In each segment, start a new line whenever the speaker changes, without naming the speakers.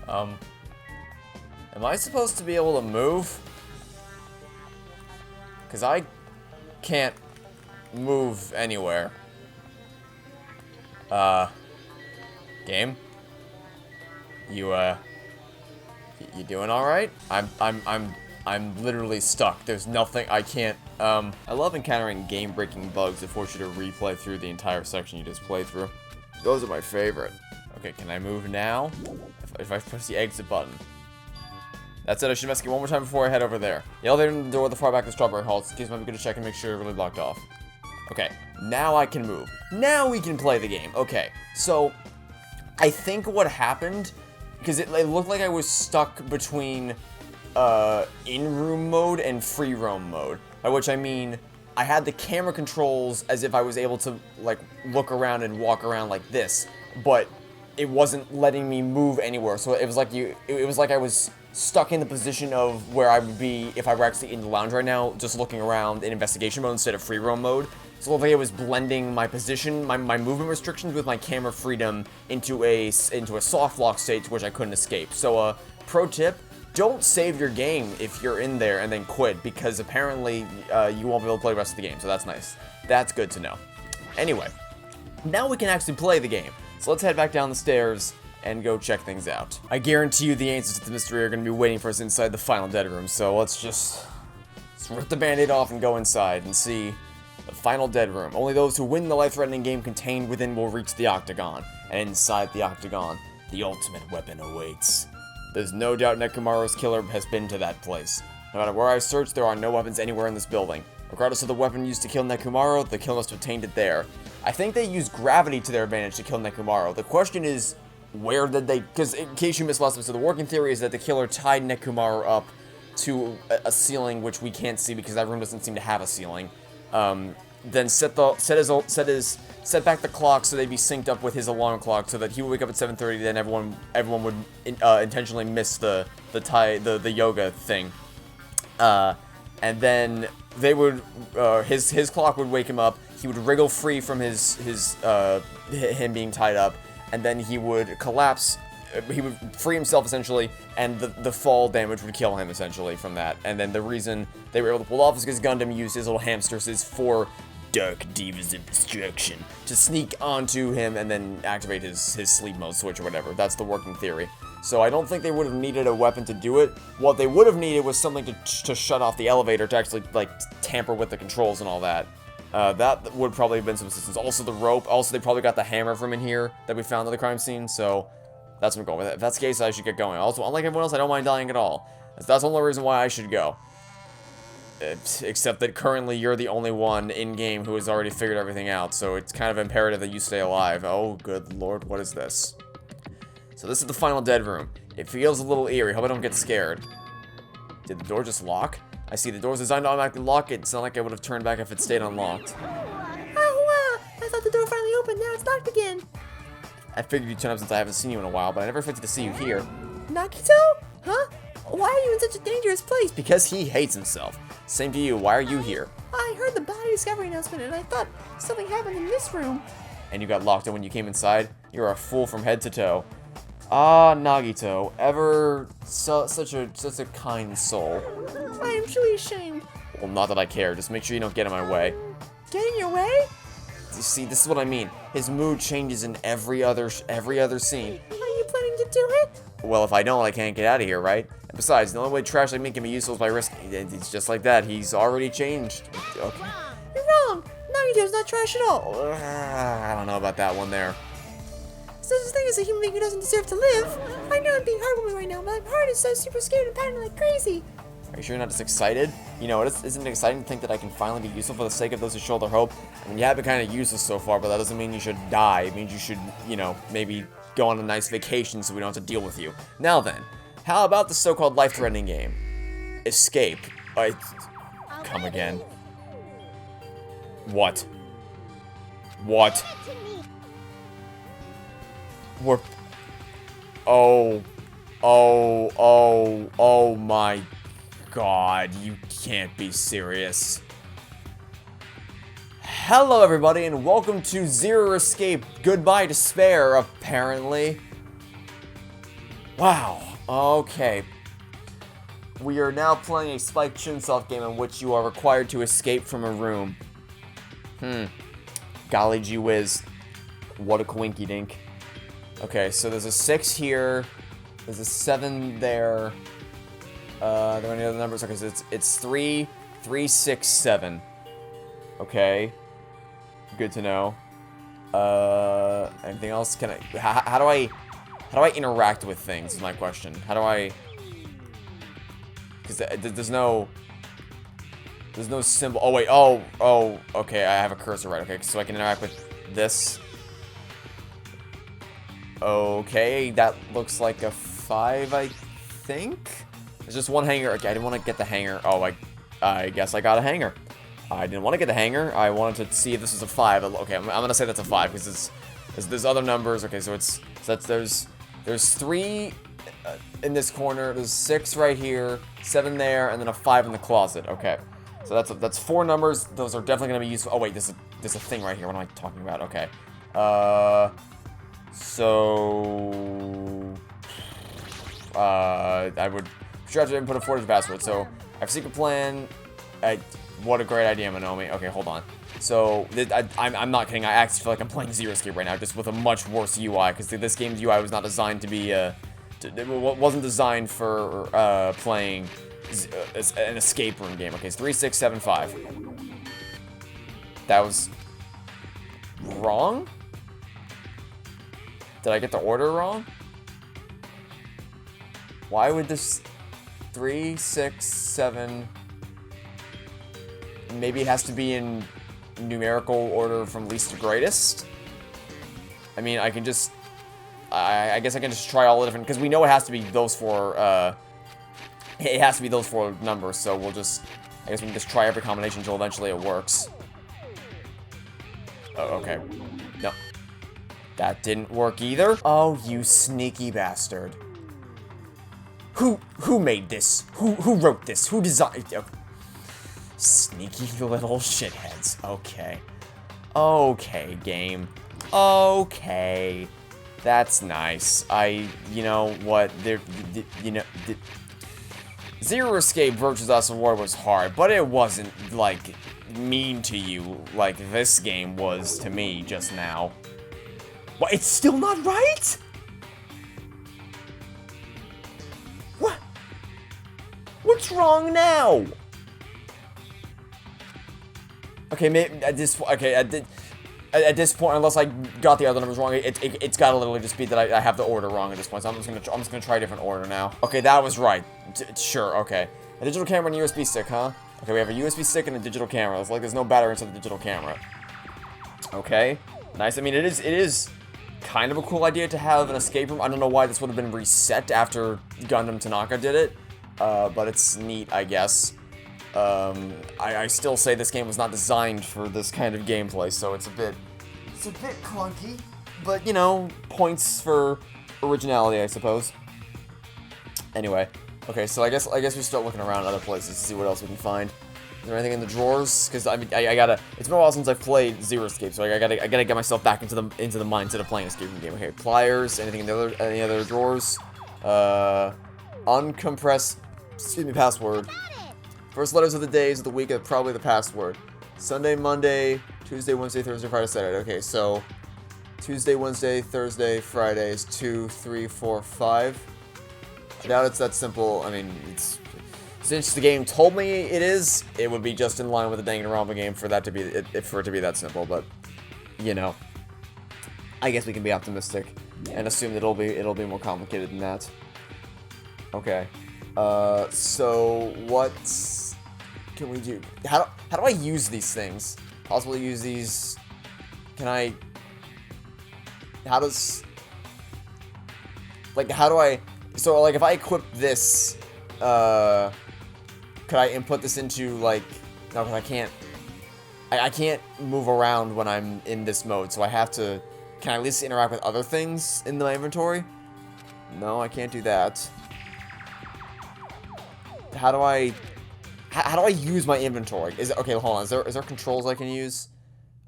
Am I supposed to be able to move? Because I can't move anywhere. Game? You doing alright? I'm literally stuck. There's nothing, I can't, I love encountering game-breaking bugs that force you to replay through the entire section you just played through. Those are my favorite. Okay, can I move now? If I press the exit button. That's it, I should investigate one more time before I head over there. The elevator in the door at the far back of the Strawberry Halls. In case might be good to check and make sure you're really blocked off. Okay, now I can move. Now we can play the game. Okay, so I think what happened, because it looked like I was stuck between in-room mode and free roam mode. By which I mean, I had the camera controls as if I was able to, like, look around and walk around like this, but it wasn't letting me move anywhere. So it was like it was like I was stuck in the position of where I would be if I were actually in the lounge right now, just looking around in investigation mode instead of free roam mode. So it looked like it was blending my position, my movement restrictions with my camera freedom into a soft lock state to which I couldn't escape. So pro tip, don't save your game if you're in there and then quit, because apparently you won't be able to play the rest of the game, so that's nice. That's good to know. Anyway, now we can actually play the game. So let's head back down the stairs and go check things out. I guarantee you the answers to the mystery are going to be waiting for us inside the final dead room, so let's rip the band-aid off and go inside and see the final dead room. Only those who win the life-threatening game contained within will reach the octagon, and inside the octagon, the ultimate weapon awaits. There's no doubt Nekomaru's killer has been to that place. No matter where I search, there are no weapons anywhere in this building. Regardless of the weapon used to kill Nekomaru, the killer must have obtained it there. I think they used gravity to their advantage to kill Nekomaru. The question is, where did they... Because in case you missed last episode, the working theory is that the killer tied Nekomaru up to a ceiling, which we can't see because that room doesn't seem to have a ceiling. Then set back the clock so they'd be synced up with his alarm clock so that he would wake up at 7:30. Then everyone would intentionally miss the yoga thing, and then they would his clock would wake him up. He would wriggle free from him being tied up, and then he would collapse. He would free himself essentially, and the fall damage would kill him essentially from that. And then the reason they were able to pull it off is because Gundam used his little hamsters as 4 Dark Divas of Destruction to sneak onto him and then activate his sleep mode switch or whatever. That's the working theory. So I don't think they would have needed a weapon to do it. What they would have needed was something to shut off the elevator, to actually, like, tamper with the controls and all that. That would probably have been some assistance. Also the rope. Also, they probably got the hammer from in here that we found at the crime scene, so that's what I'm going with. If that's the case, I should get going. Also, unlike everyone else, I don't mind dying at all. That's the only reason why I should go. Except that currently you're the only one in-game who has already figured everything out, so it's kind of imperative that you stay alive. Oh, good lord, what is this? So this is the final dead room. It feels a little eerie. Hope I don't get scared. Did the door just lock? I see the door's designed to automatically lock it. It's not like I would have turned back if it stayed unlocked.
Oh, I thought the door finally opened. Now it's locked again.
I figured you'd turn up since I haven't seen you in a while, but I never expected to see you here.
Nagito? Huh? Why are you in such a dangerous place?
Because he hates himself. Same to you. Why are you here?
I heard the body discovery announcement and I thought something happened in this room.
And you got locked in when you came inside? You're a fool from head to toe. Ah, Nagito, such a kind soul.
I am truly ashamed.
Well, not that I care. Just make sure you don't get in my way.
Get in your way?
You see, this is what I mean. His mood changes in every other scene.
Are you planning to do it?
Well, if I don't, I can't get out of here, right? And besides, the only way trash like me can be useful is by risking it. It's just like that. He's already changed. Okay.
You're wrong. Nagito's not trash at all.
I don't know about that one there.
Such a thing as a human being who doesn't deserve to live. I know I'm being hard with me right now, but my heart is so super scared and pounding like crazy.
Are you sure you're not just excited? You know, isn't it exciting to think that I can finally be useful for the sake of those who shoulder hope? I mean, you have been kind of useless so far, but that doesn't mean you should die. It means you should, you know, maybe go on a nice vacation so we don't have to deal with you. Now then, how about the so-called life-threatening game? Escape. Come again. What? What? We're... Oh my god, you can't be serious. Hello everybody and welcome to Zero Escape Goodbye Despair, apparently. Wow. Okay. We are now playing a Spike Chunsoft game in which you are required to escape from a room. Golly gee whiz. What a coinky dink. Okay, so there's a 6 here. There's a 7 there. Are there any other numbers? Okay, so it's 3, 3, 6, 7. Okay. Good to know. Anything else? Can I... How do I interact with things is my question. How do I... Because there's no symbol. Oh, wait. Oh, okay. I have a cursor, right. Okay, so I can interact with this. Okay, that looks like a 5, I think? There's just one hanger. Okay, I didn't want to get the hanger. Oh, I guess I got a hanger. I didn't want to get the hanger. I wanted to see if this is a 5. Okay, I'm going to say that's a 5 because there's other numbers. Okay, so there's 3 in this corner. There's 6 right here, 7 there, and then a 5 in the closet. Okay, so that's 4 numbers. Those are definitely going to be useful. Oh wait, there's a thing right here. What am I talking about? Okay, so I would sure have to input a 4-digit password. So I have a secret plan. What a great idea, Manomi. Okay, hold on. So, I'm not kidding. I actually feel like I'm playing Zero Escape right now, just with a much worse UI, because this game's UI was not designed to be, it wasn't designed for, playing an escape room game. Okay, it's 3, 6, 7, 5. That was wrong? Did I get the order wrong? Why would this 3, 6, 7... Maybe it has to be in numerical order from least to greatest? I mean, I can just... I guess I can just try all the different... Because we know it has to be those 4... it has to be those 4 numbers, so we'll just... I guess we can just try every combination until eventually it works. Oh, okay. No. That didn't work either. Oh, you sneaky bastard. Who made this? Who wrote this? Who designed... Okay. Sneaky little shitheads. Okay. Okay, game. Okay. That's nice. You know what, Zero Escape Virtue's Last Reward was hard, but it wasn't, like, mean to you like this game was to me just now. What, it's still not right? What? What's wrong now? Okay, maybe at this point, unless I got the other numbers wrong, it's gotta literally just be that I have the order wrong at this point. So I'm just gonna try a different order now. Okay, that was right. Sure. Okay, a digital camera and a USB stick, huh? Okay, we have a USB stick and a digital camera. It's like there's no battery inside the digital camera. Okay, nice. I mean, it is kind of a cool idea to have an escape room. I don't know why this would have been reset after Gundam Tanaka did it, but it's neat, I guess. I still say this game was not designed for this kind of gameplay, so it's a bit clunky, but, you know, points for originality, I suppose. Anyway, okay, so I guess we start looking around other places to see what else we can find. Is there anything in the drawers? Because I mean, I gotta. It's been a while since I've played Zero Escape, so I gotta get myself back into the mindset of playing a escape game. Okay, pliers. Anything in the any other drawers? Uncompressed. Excuse me, password. First letters of the days of the week are probably the password. Sunday, Monday, Tuesday, Wednesday, Thursday, Friday, Saturday. Okay, so Tuesday, Wednesday, Thursday, Friday is 2, 3, 4, 5. I doubt it's that simple. I mean, since the game told me it would be just in line with the Danganronpa game for that to be for it to be that simple. But you know, I guess we can be optimistic and assume that it'll be more complicated than that. Okay. So what can we do? How do I use these things? Possibly use these. Can I? How do I? So like if I equip this, could I input this into like? No, because I can't. I can't move around when I'm in this mode, so I have to. Can I at least interact with other things in my inventory? No, I can't do that. How do I use my inventory? Okay, hold on. Is there controls I can use?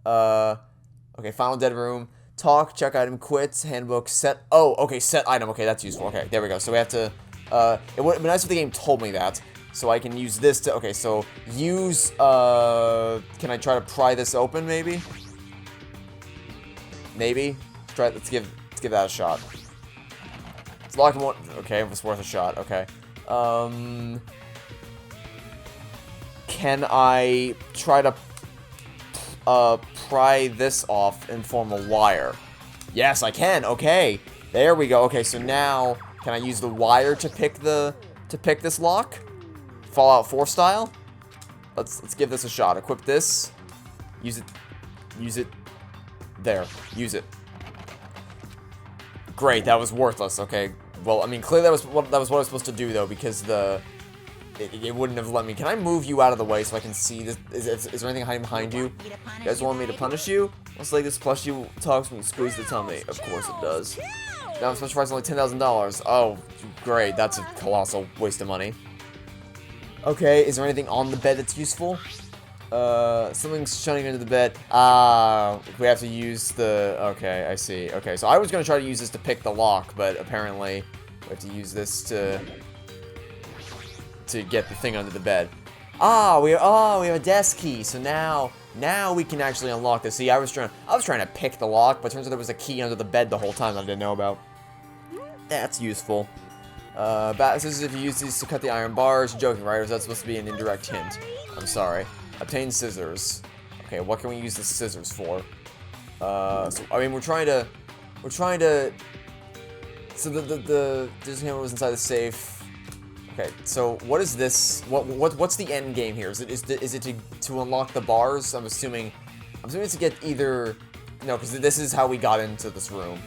Okay, Final Dead Room. talk, check item, quits, handbook, set. Oh, okay, set item. Okay, that's useful. Okay, there we go. So we have to. It would be nice if the game told me that, so I can use this to. Okay, so use. Can I try to pry this open? Maybe. Maybe. Let's give that a shot. It's locking one. Okay, it was worth a shot. Okay. Can I try to pry this off and form a wire? Yes, I can. Okay, there we go. Okay, so now can I use the wire to pick this lock? Fallout 4 style. Let's give this a shot. Equip this. Use it. Use it. There. Use it. Great. That was worthless. Okay. Well, I mean, clearly that was what I was supposed to do though, because it wouldn't have let me. Can I move you out of the way so I can see this? Is there anything hiding behind you? You guys want me to punish you? Looks like this plushie talks when you squeeze the tummy. Of course it does. Now special price only $10,000. Oh, great. That's a colossal waste of money. Okay, is there anything on the bed that's useful? Something's shining into the bed. We have to use the... Okay, I see. Okay, so I was going to try to use this to pick the lock, but apparently we have to use this to get the thing under the bed. We have a desk key. So now we can actually unlock this. See, I was trying to pick the lock, but it turns out there was a key under the bed the whole time that I didn't know about. That's useful. Scissors, if you use these to cut the iron bars. You're joking, right? Or is that supposed to be an indirect hint? I'm sorry. Obtain scissors. Okay, what can we use the scissors for? So I mean, we're trying to. So the hammer was inside the safe. Okay, so what is this? What's the end game here? Is it to unlock the bars? I'm assuming it's to get either. No, because this is how we got into this room.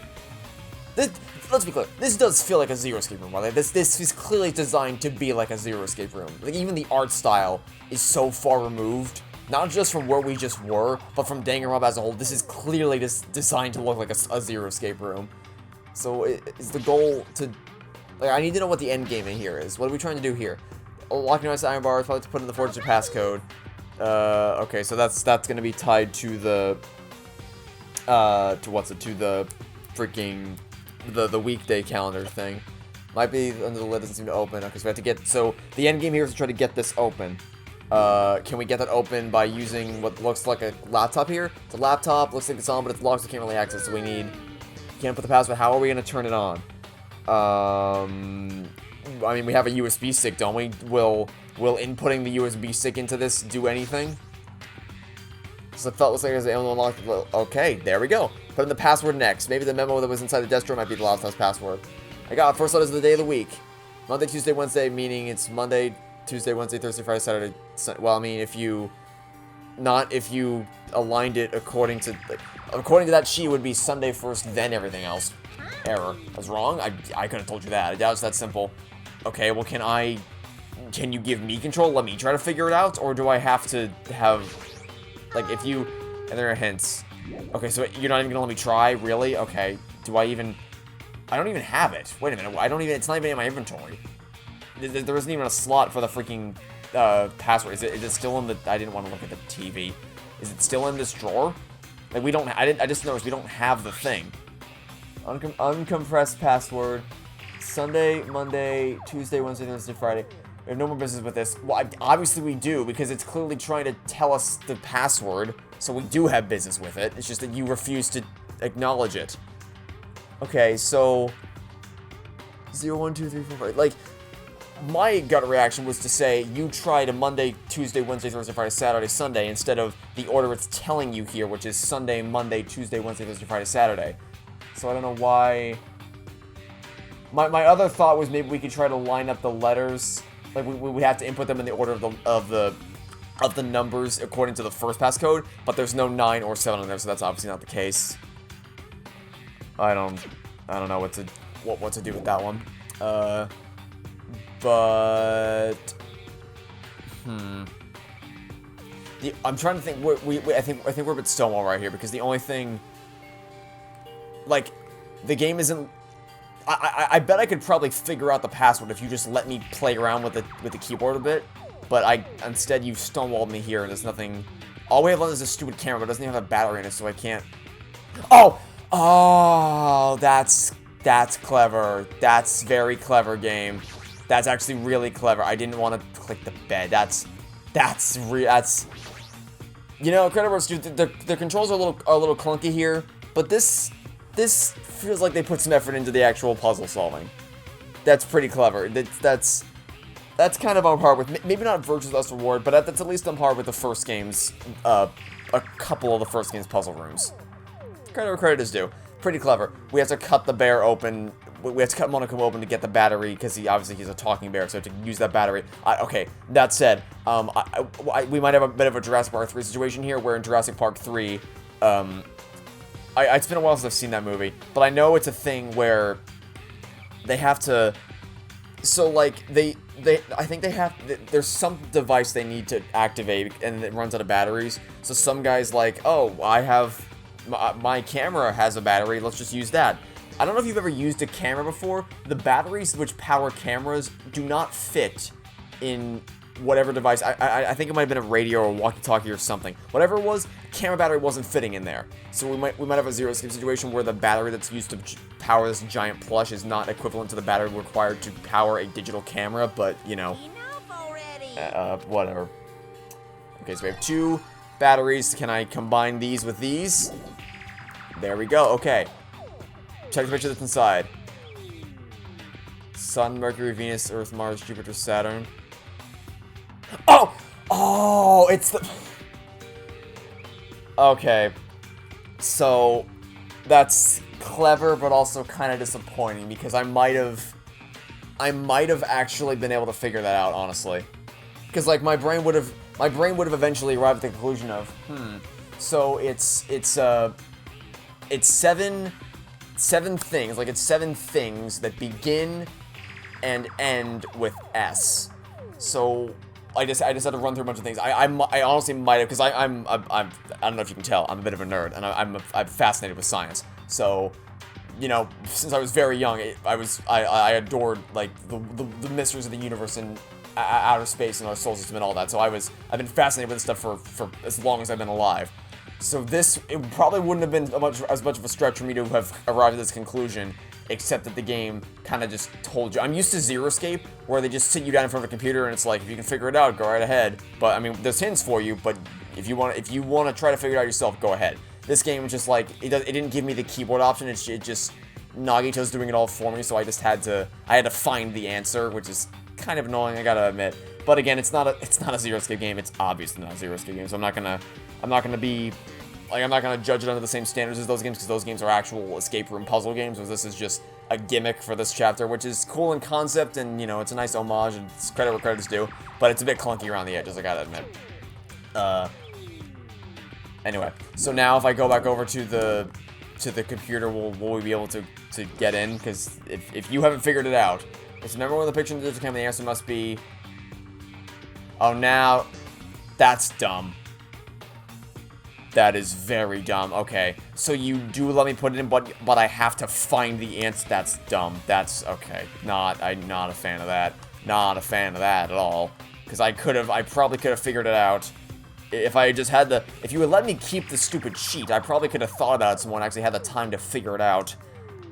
Let's be clear. This does feel like a Zero Escape room. Right? This is clearly designed to be like a Zero Escape room. Like even the art style is so far removed, not just from where we just were, but from Danganronpa as a whole. This is clearly designed to look like a Zero Escape room. So is the goal to... Like, I need to know what the end game in here is. What are we trying to do here? Locking on the iron bar, probably to put in the 4-digit passcode. Okay, so that's gonna be tied to the... to the freaking... The weekday calendar thing. Might be under the lid, doesn't seem to open. Okay, so we have to get... So, the end game here is to try to get this open. Can we get that open by using what looks like a laptop here? It's a laptop, looks like it's on, but it's locked, so we can't really access it, so we need... Can't put the password. How are we going to turn it on? I mean, we have a USB stick, don't we? Will inputting the USB stick into this do anything? So it looks like there's an unlocked. Okay, there we go. Put in the password next. Maybe the memo that was inside the desk drawer might be the laptop's password. I got it. First letters of the day of the week. Monday, Tuesday, Wednesday, meaning it's Monday, Tuesday, Wednesday, Thursday, Friday, Saturday. Well, I mean, if you aligned it according to that sheet, it would be Sunday first, then everything else. Error. I was wrong. I could have told you that. I doubt it's that simple. Okay, well, can you give me control? Let me try to figure it out, or do I have to have, like, if you, and there are hints. Okay, so you're not even gonna let me try, really? Okay. I don't even have it. Wait a minute. It's not even in my inventory. There isn't even a slot for the freaking password. Is it still in the... I didn't want to look at the TV. Is it still in this drawer? Like, I just noticed we don't have the thing. Uncompressed password. Sunday, Monday, Tuesday, Wednesday, Thursday, Friday. We have no more business with this. Well, obviously we do, because it's clearly trying to tell us the password, so we do have business with it. It's just that you refuse to acknowledge it. Okay, so... 0, 1, 2, 3, 4, 5. Like, my gut reaction was to say, you try to Monday, Tuesday, Wednesday, Thursday, Friday, Saturday, Sunday, instead of the order it's telling you here, which is Sunday, Monday, Tuesday, Wednesday, Thursday, Friday, Saturday. So I don't know why... My other thought was maybe we could try to line up the letters. Like, we would have to input them in the order of the numbers according to the first passcode, but there's no 9 or 7 on there, so that's obviously not the case. I don't know what to do with that one. I'm trying to think. I think we're a bit stonewall right here, because the only thing, like, the game isn't. I bet I could probably figure out the password if you just let me play around with the keyboard a bit, but instead you've stonewalled me here, and there's nothing. All we have on is a stupid camera, but it doesn't even have a battery in it, so I can't. Oh, Oh, that's clever. That's very clever, game. That's actually really clever. I didn't want to click the bed. That's you know, credit where it's due. The controls are a little clunky here, but this feels like they put some effort into the actual puzzle solving. That's pretty clever. That's kind of on par with, maybe not Virtue's Last Reward, but that's at least on par with the first game's, a couple of the first game's puzzle rooms. Credit where credit is due. Pretty clever. We have to cut the bear open. We have to cut Monochrome open to get the battery, because he's a talking bear, so to use that battery. Okay, that said, we might have a bit of a Jurassic Park 3 situation here, where in Jurassic Park 3, it's been a while since I've seen that movie, but I know it's a thing where they have to, so, like, I think they have, there's some device they need to activate, and it runs out of batteries, so some guy's like, oh, my camera has a battery, let's just use that. I don't know if you've ever used a camera before. The batteries which power cameras do not fit in whatever device. I think it might have been a radio or a walkie-talkie or something. Whatever it was, camera battery wasn't fitting in there. So we might have a zero escape situation where the battery that's used to power this giant plush is not equivalent to the battery required to power a digital camera, but, you know, whatever. Okay, so we have 2 batteries. Can I combine these with these? There we go. Okay. Check the picture that's inside. Sun, Mercury, Venus, Earth, Mars, Jupiter, Saturn. Oh! Oh, it's the... Okay. So, that's clever, but also kind of disappointing, because I might have actually been able to figure that out, honestly. Because, like, my brain would have eventually arrived at the conclusion of, so it's 7 things, like, it's 7 things that begin and end with S. So I just had to run through a bunch of things. I honestly might have, because I don't know if you can tell, I'm a bit of a nerd, and I'm fascinated with science. So, you know, since I was very young, I adored, like, the mysteries of the universe and outer space and our solar system and all that. So I've been fascinated with this stuff for as long as I've been alive. So it probably wouldn't have been as much of a stretch for me to have arrived at this conclusion, except that the game kind of just told you. I'm used to Zero Escape, where they just sit you down in front of a computer and it's like, if you can figure it out, go right ahead. But I mean, there's hints for you, but if you want to try to figure it out yourself, go ahead. This game was just like, it didn't give me the keyboard option. It just Nagito's doing it all for me, so I had to find the answer, which is kind of annoying, I gotta admit. But again, it's not a Zero Escape game. It's obviously not a Zero Escape game, so I'm not gonna judge it under the same standards as those games, because those games are actual escape room puzzle games, whereas this is just a gimmick for this chapter, which is cool in concept, and, you know, it's a nice homage, and it's credit where credit's due, but it's a bit clunky around the edges, I gotta admit. Anyway, so now if I go back over to the computer, will we be able to get in? Because if you haven't figured it out, it's remember when the picture in the digital camera, the answer must be... Oh, now... That's dumb. That is very dumb. Okay, so you do let me put it in, but I have to find the answer. That's dumb. That's okay. I'm not a fan of that. Not a fan of that at all. Because I probably could have figured it out if I just had if you would let me keep the stupid sheet. I probably could have thought about it some more and actually had the time to figure it out.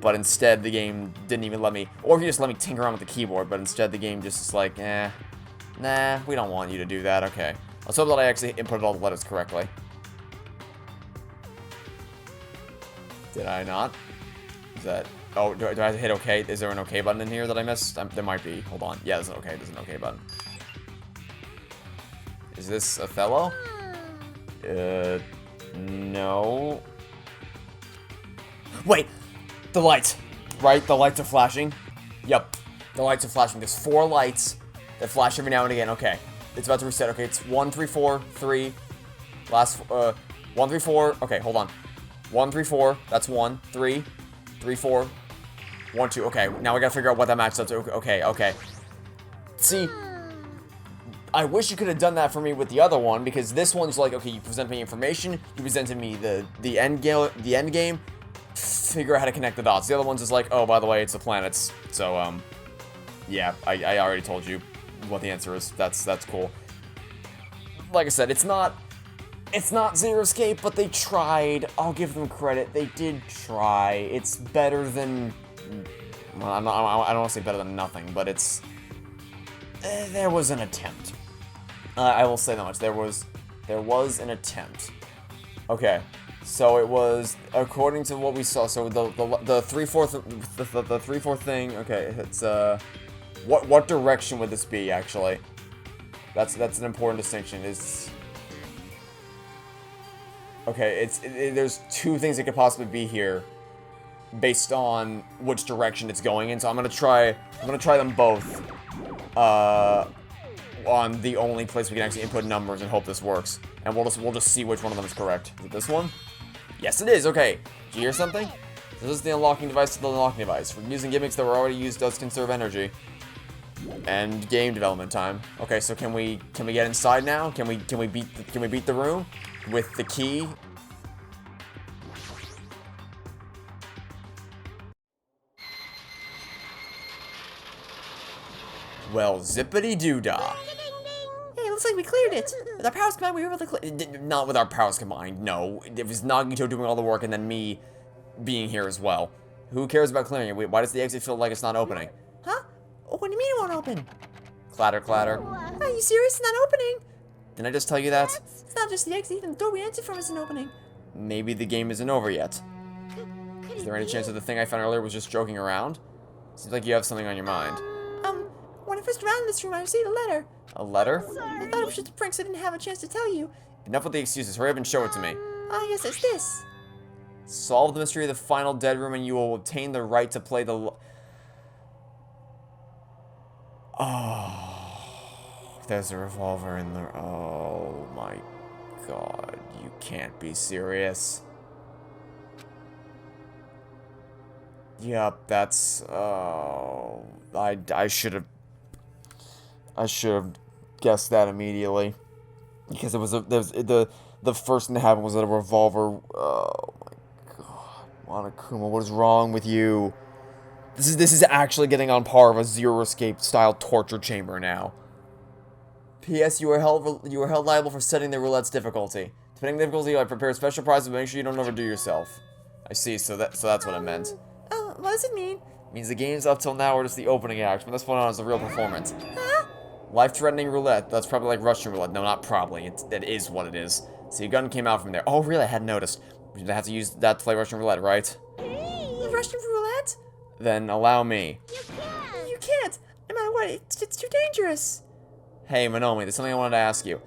But instead, the game didn't even let me, or if you just let me tinker around with the keyboard. But instead, the game just is like, nah, we don't want you to do that. Okay, let's hope that I actually inputted all the letters correctly. Did I not? Is that... Oh, do I have to hit OK? Is there an OK button in here that I missed? There might be. Hold on. Yeah, there's an OK. There's an OK button. Is this Othello? No. Wait! The lights! Right? The lights are flashing? Yep. The lights are flashing. There's 4 lights that flash every now and again. Okay. It's about to reset. Okay, it's 1, 3, 4, 3. Last... 1, 3, 4. Okay, hold on. 1, 3, 4. That's 1. 3. 3, 4. 1, 2. Okay, now we gotta figure out what that matches up to. Okay. See, I wish you could have done that for me with the other one, because this one's like, okay, you present me information, you presented me the end game, figure out how to connect the dots. The other one's is like, oh, by the way, it's the planets. So, yeah, I already told you what the answer is. That's cool. Like I said, it's not It's not Zero Escape, but they tried. I'll give them credit. They did try. It's better than... Well, I don't want to say better than nothing, but it's... there was an attempt. I will say that much. There was an attempt. Okay, so it was, according to what we saw, so the 3/4 thing, okay, it's, what direction would this be, actually? That's an important distinction, is... Okay, there's two things that could possibly be here, based on which direction it's going in. So I'm gonna try them both, on the only place we can actually input numbers and hope this works. And we'll just see which one of them is correct. Is it this one? Yes, it is. Okay. Did you hear something? This is the unlocking device to the unlocking device. For using gimmicks that were already used does conserve energy and game development time. Okay, so can we get inside now? Can we beat the room with the key? Well, zippity-doo-dah.
Hey, looks like we cleared it. With our powers combined, we were able to clear...
Not with our powers combined, no. It was Nagito doing all the work and then me being here as well. Who cares about clearing it? Wait, why does the exit feel like it's not opening?
Huh? What do you mean it won't open?
Clatter, clatter.
Are you serious? It's not opening.
Didn't I just tell you that?
It's not just the exit, even the door we entered from isn't opening.
Maybe the game isn't over yet. Is there any chance that the thing I found earlier was just joking around? Seems like you have something on your mind.
When I first arrived in this room, I received a letter.
A letter?
I thought it was just a prank, so I didn't have a chance to tell you.
Enough with the excuses. Hurry up and show it to me.
Yes, it's this.
Solve the mystery of the final dead room and you will obtain the right to play the... Oh... There's a revolver in there. Oh my god. You can't be serious. Yep, that's... Oh... I should have guessed that immediately, because the first thing that happened was that a revolver. Oh my god, Monokuma, what is wrong with you? This is actually getting on par of a Zero Escape style torture chamber now. P.S. You are held liable for setting the roulette's difficulty. Depending on the difficulty, I prepare special prizes, but make sure you don't overdo yourself. I see. So that's what it meant.
What does it mean?
It means the games up till now are just the opening act. From this point on, is the real performance.
Huh?
Life-threatening roulette. That's probably like Russian roulette. No, not probably. That is what it is. See, a gun came out from there. Oh, really? I hadn't noticed. You'd have to use that to play Russian roulette, right?
Russian roulette?
Then allow me.
You can't. No matter what, it's too dangerous.
Hey, Monomi, there's something I wanted to ask you.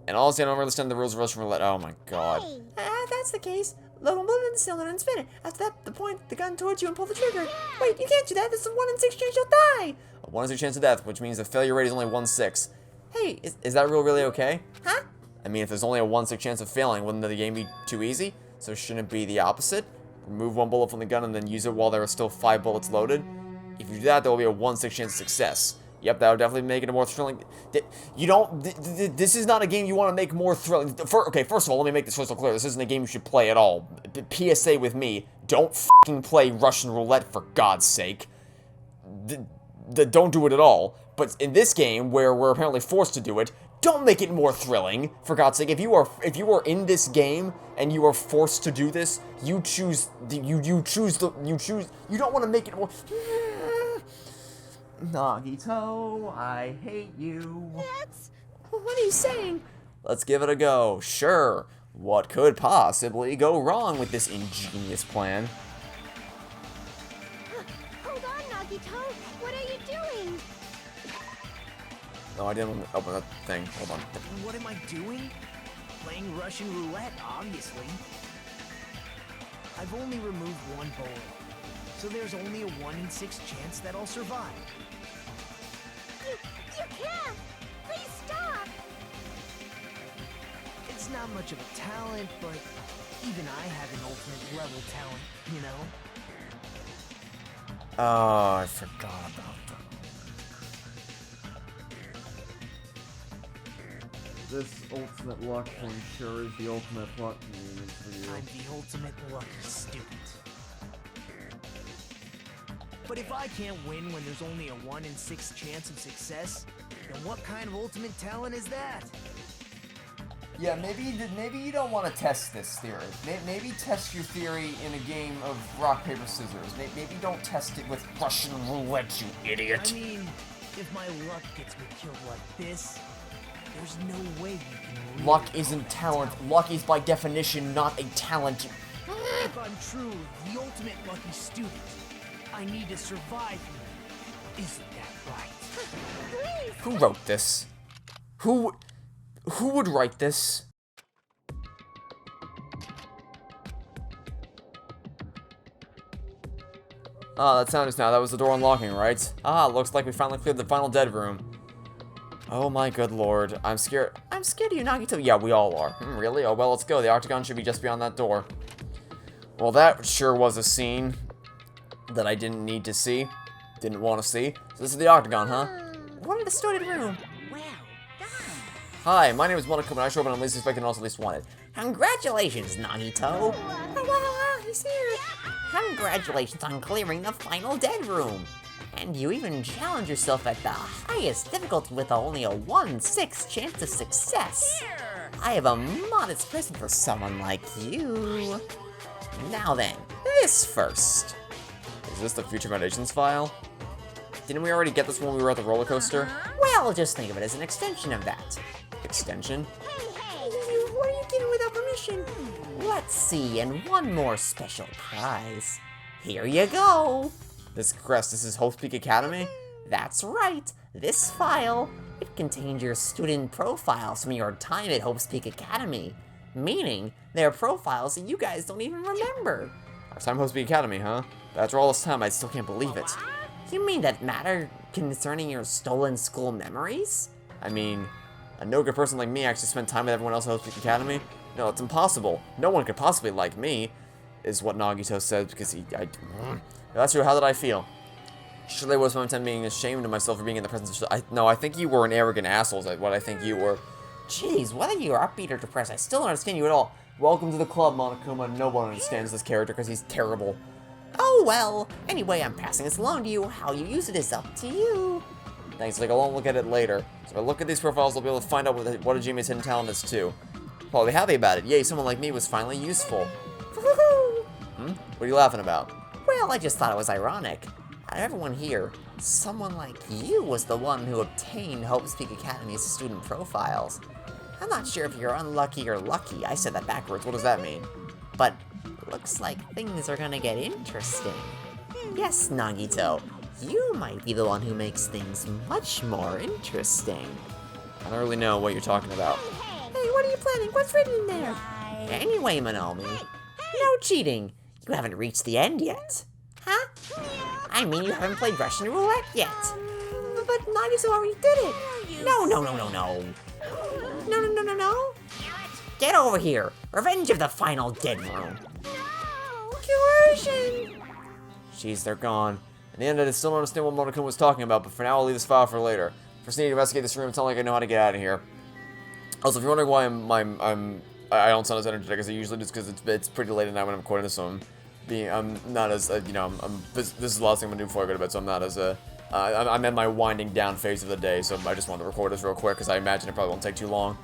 And honestly, I don't really understand the rules of Russian roulette. Oh my god.
If that's the case, load one bullet in the cylinder and spin it. After that, point the gun towards you and pull the trigger. Wait, you can't do that. There's a 1 in 6 chance you'll die.
A 1 in 6 chance of death, which means the failure rate is only 1/6. Hey, is that rule really okay?
Huh?
I mean, if there's only a 1 in 6 chance of failing, wouldn't the game be too easy? So shouldn't it be the opposite? Remove 1 bullet from the gun and then use it while there are still 5 bullets loaded? If you do that, there will be a 1 in 6 chance of success. Yep, that would definitely make it a more thrilling... This is not a game you want to make more thrilling... Okay, first of all, let me make this crystal clear. This isn't a game you should play at all. PSA with me, don't f***ing play Russian roulette, for God's sake. Don't do it at all. But in this game, where we're apparently forced to do it, don't make it more thrilling, for God's sake. If you are in this game and you are forced to do this, you don't want to make it more... Nagito, I hate you.
What are you saying?
Let's give it a go. Sure. What could possibly go wrong with this ingenious plan?
Hold on, Nagito. What are you doing?
No, I didn't open that thing. Hold on.
What am I doing? Playing Russian roulette, obviously. I've only removed 1 bullet, so there's only a 1 in 6 chance that I'll survive.
You can't! Please stop!
It's not much of a talent, but even I have an ultimate level talent, you know?
Oh, I forgot about that. This ultimate luck thing sure is the ultimate luck convenience for you.
I'm the ultimate lucky student. But if I can't win when there's only a 1 in 6 chance of success, then what kind of ultimate talent is that?
Yeah, maybe you don't want to test this theory. Maybe test your theory in a game of rock, paper, scissors. Maybe don't test it with Russian roulette, you idiot.
I mean, if my luck gets me killed like this, there's no way you can
Luck
really
isn't talent. Luck is by definition not a talent.
If I'm truly the ultimate lucky student, I need to survive here. Isn't that right?
Who wrote this? Who would write this? Ah, that sound just now. That was the door unlocking, right? Ah, looks like we finally cleared the final dead room. Oh my good lord. I'm scared. I'm scared of you, Nagito. Yeah, we all are. Really? Oh, well, let's go. The octagon should be just beyond that door. Well, that sure was a scene that I didn't need to see. Didn't want to see. So this is the octagon, huh?
What a distorted room.
Well done.
Hi, my name is Monokuma, and I show up on least expected and also least wanted.
Congratulations, Nagito. Oh, he's here. Congratulations on clearing the final dead room. And you even challenge yourself at the highest difficulty with only a 1/6 chance of success. I have a modest present for someone like you. Now then, this first.
Is this the Future Foundations file? Didn't we already get this when we were at the roller coaster?
Well, just think of it as an extension of that.
Extension?
What are you giving without permission? Let's see, and one more special prize. Here you go.
This crest, this is Hope Peak Academy?
That's right. This file, it contains your student profiles from your time at Hope's Peak Academy. Meaning, they're profiles that you guys don't even remember.
Our time Hope Peak Academy, huh? After all this time, I still can't believe it.
You mean that matter concerning your stolen school memories?
I mean, a no good person like me actually spent time with everyone else at Hope Peak Academy? No, it's impossible. No one could possibly like me, is what Nagito said, because that's true, how did I feel? Surely I was one time being ashamed of myself for being in the presence of... No, I think you were an arrogant asshole, is what I think you were.
Jeez, whether you're upbeat or depressed, I still don't understand you at all.
Welcome to the club, Monokuma. No one understands this character because he's terrible.
Oh well, anyway, I'm passing this along to you. How you use it is up to you.
Thanks, like, I'll look at it later. So if I look at these profiles, I'll be able to find out what Hajime's hidden talent is too. Probably happy about it. Yay, someone like me was finally useful.
Woohoo!
What are you laughing about?
Well, I just thought it was ironic. Out of everyone here, someone like you was the one who obtained Hope's Peak Academy's student profiles. I'm not sure if you're unlucky or lucky. I said that backwards. What does that mean? But looks like things are gonna get interesting. Yes, Nagito, you might be the one who makes things much more interesting.
I don't really know what you're talking about.
Hey, what are you planning? What's written in there? Anyway, Monomi, no cheating. You haven't reached the end yet. Huh? I mean, you haven't played Russian roulette yet. But Nagito already did it. No. No. Get over here. Revenge of the final dead room. Coercion.
Jeez, they're gone. In the end, I still don't understand what Monokuma was talking about, but for now, I'll leave this file for later. First, I need to investigate this room. It's not like I know how to get out of here. Also, if you're wondering why I don't sound as energetic as I usually do, it's because it's pretty late at night when I'm recording this, so I'm not as this is the last thing I'm gonna do before I go to bed, so I'm not as I'm in my winding down phase of the day, so I just wanted to record this real quick because I imagine it probably won't take too long.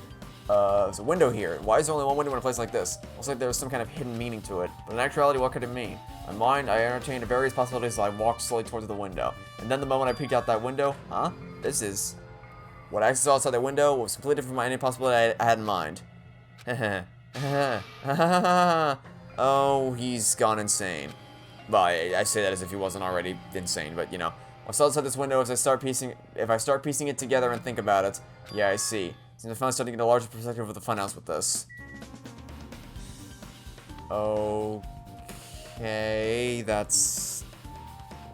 There's a window here. Why is there only one window in a place like this? Looks like there's some kind of hidden meaning to it. But in actuality, what could it mean? In my mind, I entertained various possibilities as I walked slowly towards the window. And then the moment I peeked out that window, this is... What I saw outside that window was completely different from any possibility I had in mind. Oh, he's gone insane. Well, I say that as if he wasn't already insane, but you know. I saw outside this window if I start piecing it together and think about it. Yeah, I see. Seems I'm finally starting to get a larger perspective of the funhouse with this. Okay, that's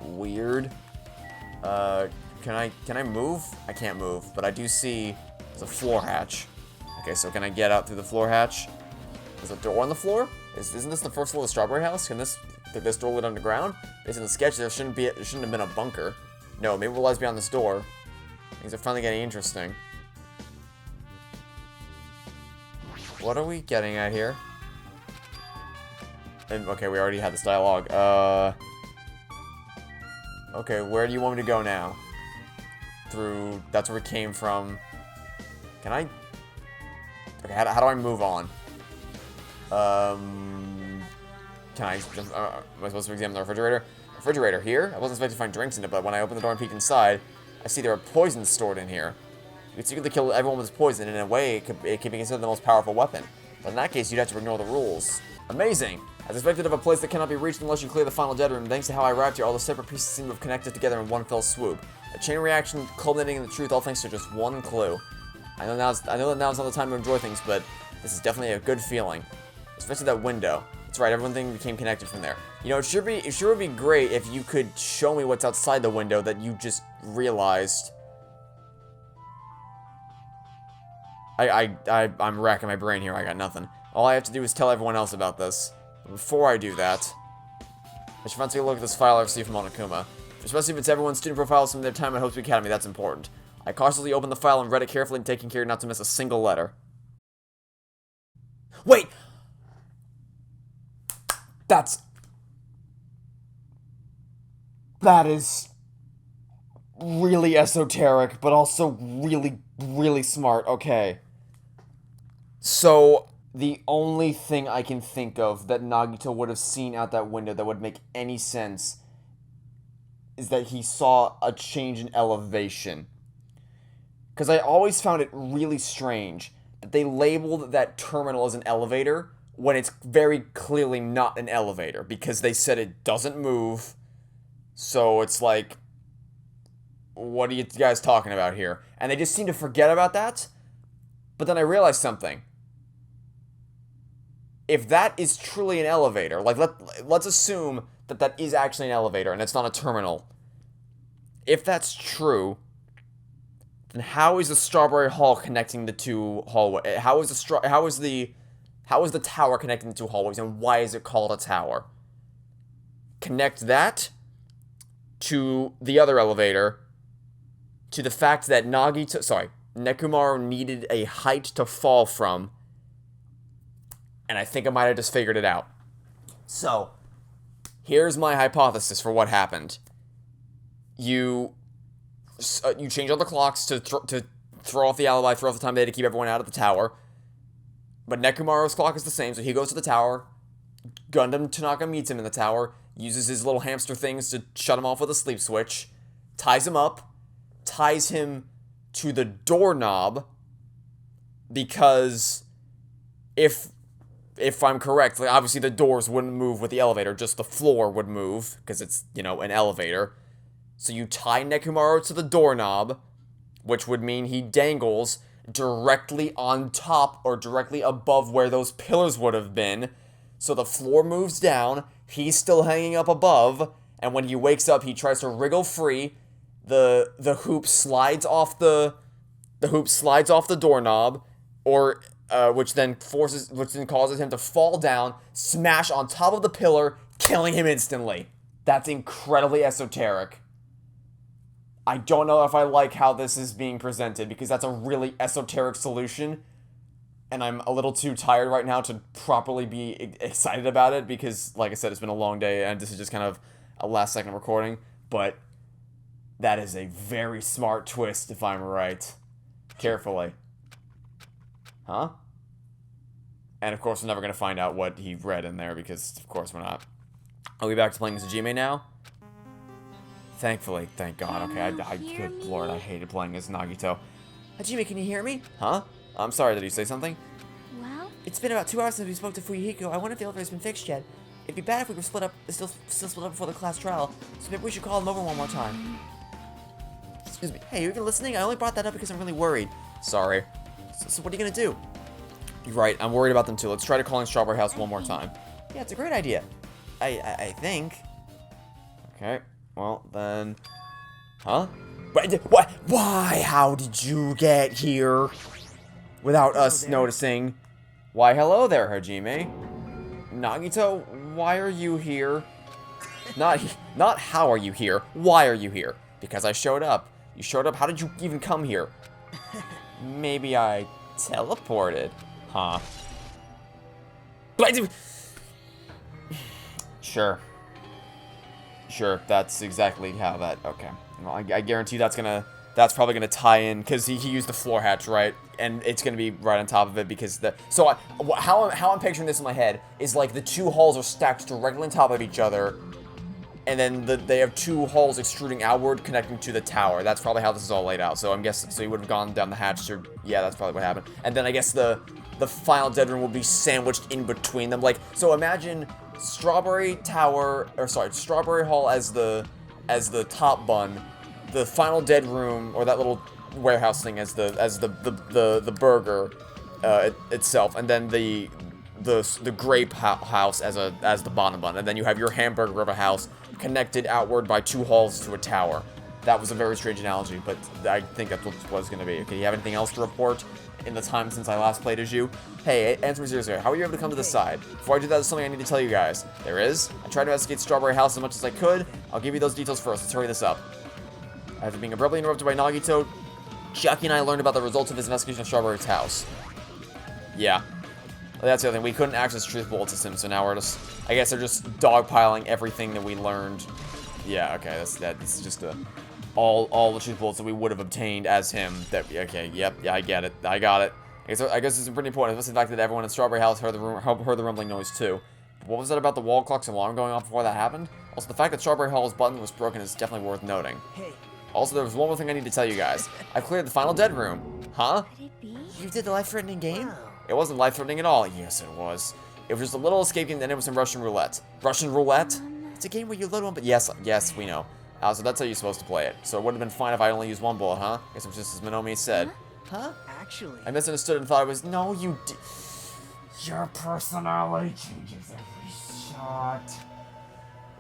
weird. Can I move? I can't move, but I do see there's a floor hatch. Okay, so can I get out through the floor hatch? There's a door on the floor? Isn't this the first floor of the Strawberry House? Can this door lead underground? Based on the sketch, there shouldn't have been a bunker. No, maybe what lies beyond this door. Things are finally getting interesting. What are we getting at here? And, okay, we already had this dialogue. Okay, where do you want me to go now? Through... That's where we came from. Can I Okay, how do I move on? Can I just, am I supposed to examine the refrigerator? Refrigerator here? I wasn't expecting to find drinks in it, but when I opened the door and peeked inside, I see there are poisons stored in here. You can secretly kill everyone with this poison, and in a way, it can be considered the most powerful weapon. But in that case, you'd have to ignore the rules. Amazing! As expected of a place that cannot be reached unless you clear the final dead room, thanks to how I arrived here, all the separate pieces seem to have connected together in one fell swoop. A chain reaction culminating in the truth, all thanks to just one clue. I know that now's not the time to enjoy things, but this is definitely a good feeling. Especially that window. That's right, everything became connected from there. You know, it sure would be great if you could show me what's outside the window that you just realized. I'm racking my brain here, I got nothing. All I have to do is tell everyone else about this. But before I do that, I should take a look at this file I received from Monokuma. Especially if it's everyone's student profiles from their time at Hope's Academy, that's important. I cautiously opened the file and read it carefully, taking care not to miss a single letter. Wait! That is really esoteric, but also really, really smart. Okay. So, the only thing I can think of that Nagito would have seen out that window that would make any sense is that he saw a change in elevation. Because I always found it really strange that they labeled that terminal as an elevator when it's very clearly not an elevator, because they said it doesn't move. So it's like, what are you guys talking about here? And they just seem to forget about that. But then I realized something. If that is truly an elevator, like let's assume that that is actually an elevator and it's not a terminal. If that's true, then how is the Strawberry Hall connecting the two hallways? How is the tower connecting the two hallways, and why is it called a tower? Connect that to the other elevator, to the fact that Nekomaru needed a height to fall from, and I think I might have just figured it out. So, here's my hypothesis for what happened. You change all the clocks to throw off the alibi, throw off the time they had to keep everyone out of the tower. But Nekomaru's clock is the same, so he goes to the tower. Gundam Tanaka meets him in the tower, uses his little hamster things to shut him off with a sleep switch, ties him up, ties him to the doorknob, because if I'm correct, like obviously the doors wouldn't move with the elevator, just the floor would move, because it's, you know, an elevator. So you tie Nekomaru to the doorknob, which would mean he dangles directly on top or directly above where those pillars would have been. So the floor moves down, he's still hanging up above, and when he wakes up, he tries to wriggle free. The hoop slides off the doorknob, or which then causes him to fall down, smash on top of the pillar, killing him instantly. That's incredibly esoteric. I don't know if I like how this is being presented, because that's a really esoteric solution, and I'm a little too tired right now to properly be excited about it, because, like I said, it's been a long day, and this is just kind of a last-second recording, but that is a very smart twist, if I'm right. Carefully. Huh? And, of course, we're never going to find out what he read in there, because, of course, we're not. Are we back to playing as Hajime now? Thankfully, thank God. Okay, good lord, I hated playing as Nagito. Hajime, can you hear me? Huh? I'm sorry, did you say something?
Well,
It's been about 2 hours since we spoke to Fuyuhiko. I wonder if the elevator's been fixed yet. It'd be bad if we were still split up before the class trial, so maybe we should call him over one more time. Excuse me. Hey, you even listening? I only brought that up because I'm really worried. Sorry. So what are you gonna do? You're right, I'm worried about them too. Let's try to call in Strawberry House one more time. Yeah, it's a great idea. I think. Okay. Well, then... Huh? What? Why? How did you get here? Without us noticing. Why, hello there, Hajime. Nagito, why are you here? Not how are you here. Why are you here? Because I showed up. You showed up? How did you even come here? Maybe I teleported. Huh? Sure, that's exactly how that... Okay. Well, I guarantee that's gonna
that's probably going to tie in, because he used the floor hatch, right? And it's going to be right on top of it, because the... So, how I'm picturing this in my head is, like, the two hulls are stacked directly on top of each other, and then they have two hulls extruding outward, connecting to the tower. That's probably how this is all laid out. So I'm guessing, so you would have gone down the hatch, or... Yeah, that's probably what happened. And then I guess the final dead room will be sandwiched in between them. Like, so imagine Strawberry Tower... Or, sorry, Strawberry Hall as the top bun, the final dead room, or that little warehouse thing as the burger itself, and then the grape house as the bottom bun, and then you have your hamburger of a house connected outward by two halls to a tower. That was a very strange analogy, but I think that's what it's going to be. Okay, you have anything else to report in the time since I last played as you? Hey, answer me seriously. How were you able to come to the side? Before I do that, there's something I need to tell you guys. There is. I tried to investigate Strawberry House as much as I could. I'll give you those details first. Let's hurry this up. After being abruptly interrupted by Nagito, Jackie and I learned about the results of his investigation of Strawberry's house. Yeah. Well, that's the other thing. We couldn't access truth bullet systems, so now we're just... I guess they're just dogpiling everything that we learned. Yeah, okay. This is just all the truth bullets that we would have obtained as him. Okay, yep, yeah, I get it. I got it. I guess it's pretty important, especially the fact that everyone in Strawberry House heard the rumbling noise too. What was that about the wall clock's alarm going off before that happened? Also, the fact that Strawberry Hall's button was broken is definitely worth noting.
Hey.
Also, there was one more thing I need to tell you guys. I cleared the final dead room. Huh?
Could it be?
You did the life-threatening game?
Wow.
It wasn't life-threatening at all. Yes, it was. It was just a little escape game, and it was some Russian roulette. Russian roulette?
It's a game where you load one, but
Yes, yes, we know. So that's how you're supposed to play it. So it would have been fine if I only used one bullet, huh? Guess it was just as Minomi said.
Huh?
Actually,
I misunderstood and thought it was... No, you did... Your personality changes every shot.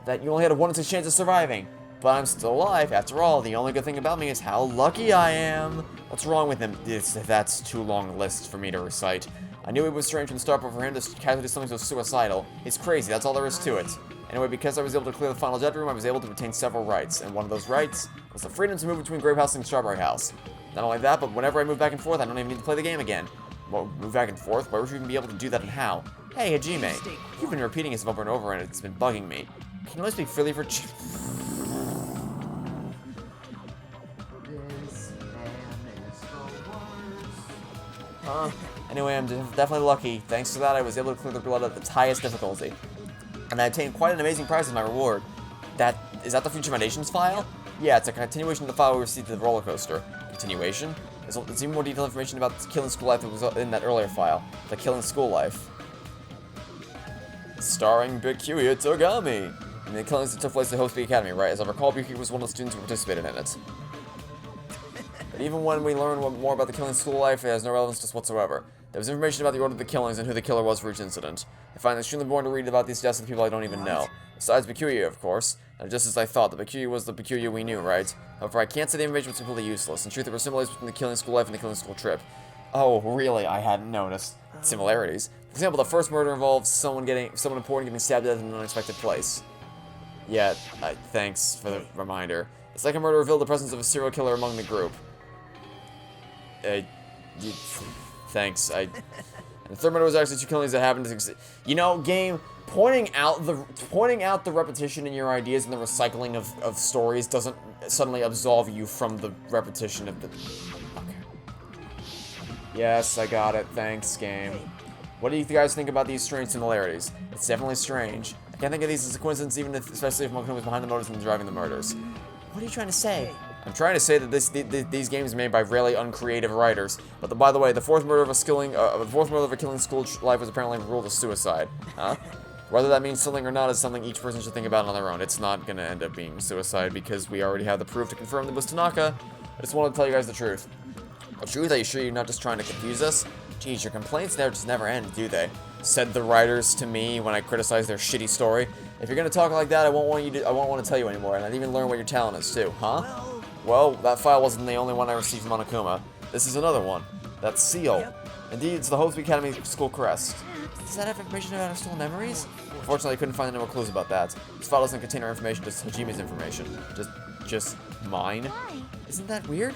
That you only had a 1 in 6 chance of surviving. But I'm still alive. After all, the only good thing about me is how lucky I am. What's wrong with him? That's too long a list for me to recite. I knew it was strange from the start, but for him to casually do something so suicidal, it's crazy. That's all there is to it. Anyway, because I was able to clear the final dead room, I was able to obtain several rights, and one of those rights was the freedom to move between Grape House and Strawberry House. Not only that, but whenever I move back and forth, I don't even need to play the game again. Well, move back and forth? Why would you even be able to do that, and how? Hey, Hajime, you've been repeating yourself over and over, and it's been bugging me. Can you let me speak freely for... Anyway, I'm definitely lucky. Thanks to that, I was able to clear the roulette at its highest difficulty. And I obtained quite an amazing prize as my reward. Is that the Future Foundations file? Yeah, it's a continuation of the file we received at the roller coaster. Continuation? There's even more detailed information about the Killing School Life that was in that earlier file. The Killing School Life. Starring Bikuya Togami. And the killings that took place at Host Academy, right? As I recall, Bikuya was one of the students who participated in it. But even when we learn more about the Killing School Life, it has no relevance to us whatsoever. There was information about the order of the killings and who the killer was for each incident. I find it extremely boring to read about these deaths of people I don't even know. Besides Bikuya, of course. And just as I thought, the Bikuya was the Bikuya we knew, right? However, I can't say the information was completely useless. In truth, there were similarities between the Killing School Life and the Killing School Trip. Oh, really? I hadn't noticed. Similarities. For example, the first murder involves someone important getting stabbed to death in an unexpected place. Yeah, thanks for the reminder. The second murder revealed the presence of a serial killer among the group. Thanks. And the third murder was actually 2 killings that happened to... You know, game, pointing out the repetition in your ideas and the recycling of stories doesn't suddenly absolve you from the repetition of the... Okay. Yes, I got it. Thanks, game. What do you guys think about these strange similarities? It's definitely strange. I can't think of these as a coincidence, especially if Mokuna was behind the motives and driving the murders.
What are you trying to say?
I'm trying to say that these games are made by really uncreative writers. But by the way, the fourth murder of a Killing School Life was apparently ruled as suicide. Huh? Whether that means something or not is something each person should think about on their own. It's not gonna end up being suicide because we already have the proof to confirm that it was Tanaka. I just wanted to tell you guys the truth. The truth? Are you sure you're not just trying to confuse us? Geez, your complaints there just never end, do they? Said the writers to me when I criticized their shitty story. If you're gonna talk like that, I won't want to tell you anymore, and I'd even learn what your talent is too, huh? Well, that file wasn't the only one I received from Monokuma. This is another one. That's Seal.
Yep.
Indeed, it's the Host Academy School Crest.
Does that have information about our stolen memories?
Unfortunately, I couldn't find any more clues about that. This file doesn't contain our information, just Hajime's information. Just mine?
Why?
Isn't that weird?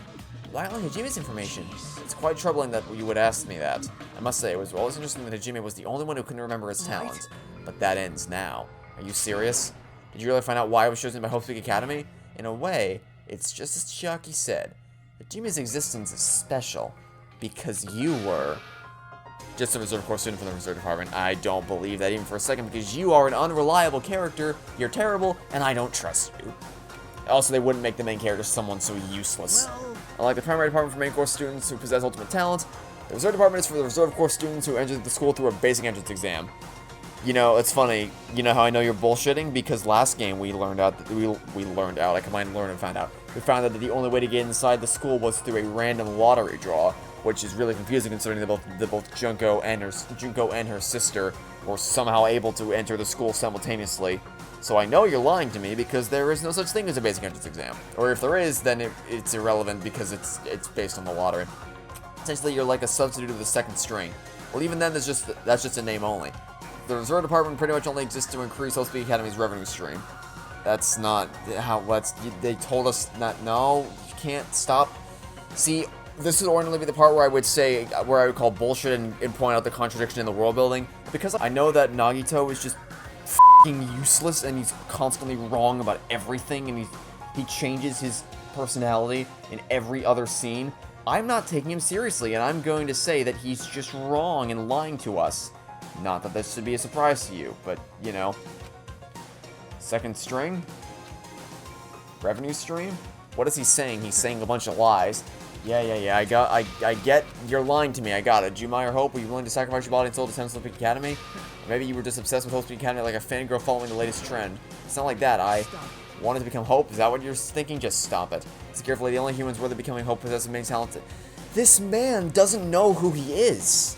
Why only Hajime's information?
It's quite troubling that you would ask me that. I must say, it was always interesting that Hajime was the only one who couldn't remember his talent. But that ends now. Are you serious? Did you really find out why I was chosen by Hope Speak Academy? In a way, it's just as Chucky said. Hajime's existence is special because you were just a reserve corps student from the reserve department. I don't believe that even for a second because you are an unreliable character, you're terrible, and I don't trust you. Also, they wouldn't make the main character someone so useless.
Well,
Unlike the primary department for main corps students who possess ultimate talent, the reserve department is for the reserve corps students who enter the school through a basic entrance exam. You know, it's funny. You know how I know you're bullshitting? Because last game we learned out that we learned out. I combined learn and found out. We found out that the only way to get inside the school was through a random lottery draw, which is really confusing considering that both Junko and her sister were somehow able to enter the school simultaneously. So I know you're lying to me because there is no such thing as a basic entrance exam. Or if there is, then it's irrelevant because it's based on the lottery. Essentially, you're like a substitute of the second string. Well, even then, that's just a name only. The reserve department pretty much only exists to increase Hope Speak Academy's revenue stream. That's not how. They told us that. No, you can't stop. See, this would ordinarily be the part where I would call bullshit and point out the contradiction in the world building. Because I know that Nagito is just f***ing useless and he's constantly wrong about everything and he changes his personality in every other scene. I'm not taking him seriously and I'm going to say that he's just wrong and lying to us. Not that this should be a surprise to you, but, you know. Second string? Revenue stream? What is he saying? He's saying a bunch of lies. Yeah, I get you're lying to me, I got it. Jumai or Hope, were you willing to sacrifice your body and soul to attend Olympic Academy? Or maybe you were just obsessed with Hope Speak Academy like a fangirl following the latest trend. It's not like that, I wanted to become Hope. Is that what you're thinking? Just stop it. Listen carefully, the only humans worthy of becoming Hope possess the main talent. This man doesn't know who he is.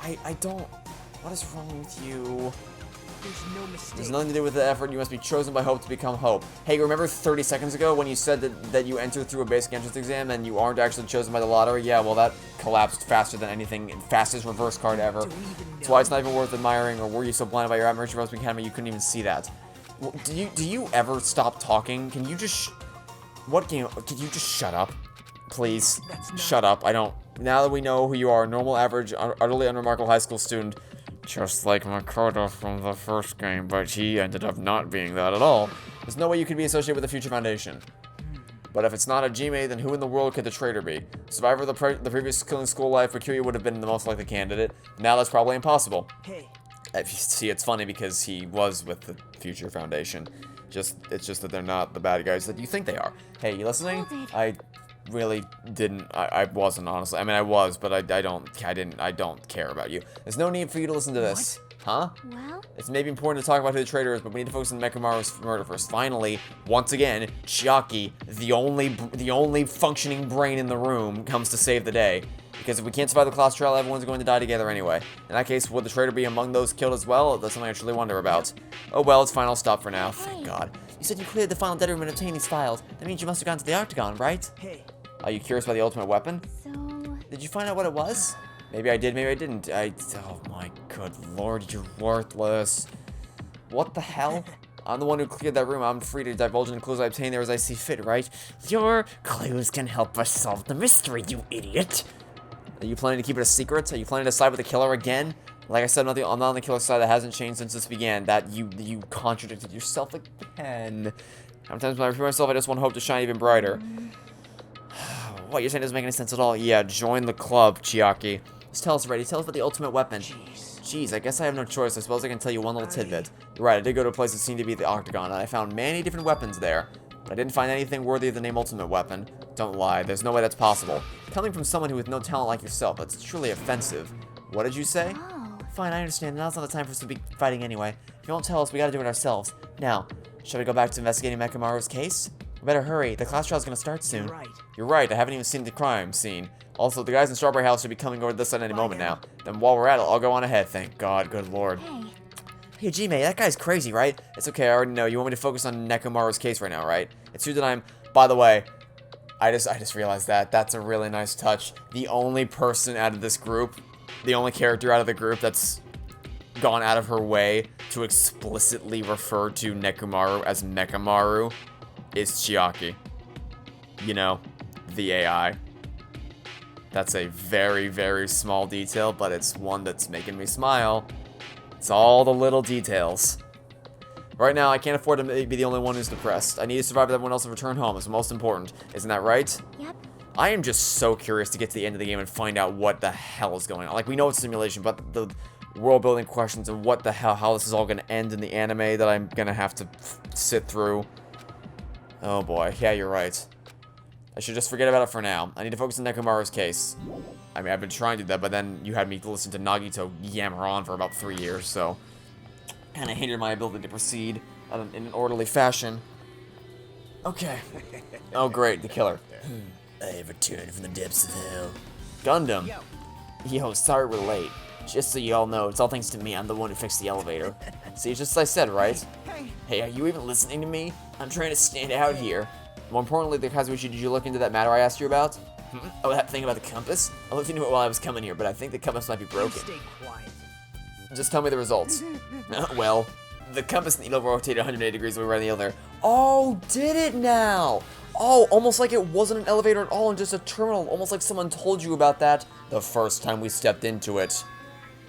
I don't... What is wrong with you?
there's no mistake.
There's nothing to do with the effort. You must be chosen by Hope to become Hope. Hey, remember 30 seconds ago when you said that you entered through a basic entrance exam and you aren't actually chosen by the lottery? Yeah, well, that collapsed faster than anything. Fastest reverse card ever. That's why it's not even worth admiring. Or were you so blinded by your admiration for Hope Speak Academy you couldn't even see that? Well, do you ever stop talking? Can you just... What game... Can you just shut up? Please. Shut up. I don't... Now that we know who you are, normal, average, utterly unremarkable high school student, just like Makoto from the first game, but he ended up not being that at all. There's no way you could be associated with the Future Foundation. But if it's not a Hajime, then who in the world could the traitor be? Survivor of the previous killing school life, Bakuya would have been the most likely candidate. Now that's probably impossible.
Hey.
If you see, it's funny because he was with the Future Foundation. It's just that they're not the bad guys that you think they are. Hey, you listening? I really didn't. I wasn't, honestly. I mean, I was, but I don't care about you. There's no need for you to listen to this. Huh?
Well?
It's maybe important to talk about who the traitor is, but we need to focus on Mekamaru's murder first. Finally, once again, Chiaki, the only functioning brain in the room, comes to save the day. Because if we can't survive the class trial, everyone's going to die together anyway. In that case, would the traitor be among those killed as well? That's something I truly wonder about. Oh well, it's final stop for now. Thank God. You said you cleared the final dead room and obtained these files. That means you must have gone to the Octagon, right?
Hey.
Are you curious about the ultimate weapon?
So...
Did you find out what it was? Maybe I did, maybe I didn't. Oh my good lord, you're worthless. What the hell? I'm the one who cleared that room. I'm free to divulge any clues I obtain there as I see fit, right? Your clues can help us solve the mystery, you idiot. Are you planning to keep it a secret? Are you planning to side with the killer again? Like I said, I'm not on the killer's side. That hasn't changed since this began. That you contradicted yourself again. Sometimes when I repeat myself, I just want hope to shine even brighter. What you're saying doesn't make any sense at all. Yeah, join the club, Chiaki. Just tell us already. Tell us about the ultimate weapon. Jeez, I guess I have no choice. I suppose I can tell you one little tidbit. You're right, I did go to a place that seemed to be the Octagon, and I found many different weapons there. But I didn't find anything worthy of the name Ultimate Weapon. Don't lie, there's no way that's possible. Coming from someone who with no talent like yourself, that's truly offensive. What did you say?
Oh.
Fine, I understand. Now's not the time for us to be fighting anyway. If you won't tell us, we gotta do it ourselves. Now, shall we go back to investigating Mekamaru's case? We better hurry. The class trial's gonna start soon.
You're right.
You're right, I haven't even seen the crime scene. Also, the guys in Strawberry House should be coming over this side any moment now. Then while we're at it, I'll go on ahead. Thank God, good lord.
Hey.
Hey, Hajime, that guy's crazy, right? It's okay, I already know. You want me to focus on Nekomaru's case right now, right? It's true that I'm... By the way, I just realized that. That's a really nice touch. The only person out of this group, the only character out of the group that's gone out of her way to explicitly refer to Nekomaru as Mekamaru is Chiaki. You know, the AI. That's a very, very small detail, but it's one that's making me smile. It's all the little details. Right now, I can't afford to be the only one who's depressed. I need to survive with everyone else and return home. It's most important. Isn't that right?
Yep.
I am just so curious to get to the end of the game and find out what the hell is going on. Like, we know it's simulation, but the world-building questions and what the hell, how this is all going to end in the anime that I'm going to have to sit through. Oh boy, yeah, you're right. I should just forget about it for now. I need to focus on Nekomaru's case. I mean, I've been trying to do that, but then you had me listen to Nagito yammer on for about 3 years, so... kind of hindered my ability to proceed in an orderly fashion. Okay. Oh great, the killer. I have returned from the depths of hell. Gundam. Yo, sorry we're late. Just so you all know, it's all thanks to me. I'm the one who fixed the elevator. See, it's just as I said, right? Hey, are you even listening to me? I'm trying to stand out here. More importantly, Kazuichi, did you look into that matter I asked you about? Oh, that thing about the compass? I looked into it while I was coming here, but I think the compass might be broken.
Stay quiet.
Just tell me the results. Well, the compass needle rotated 180 degrees when we were in the elevator. Oh, did it now? Oh, almost like it wasn't an elevator at all and just a terminal. Almost like someone told you about that the first time we stepped into it.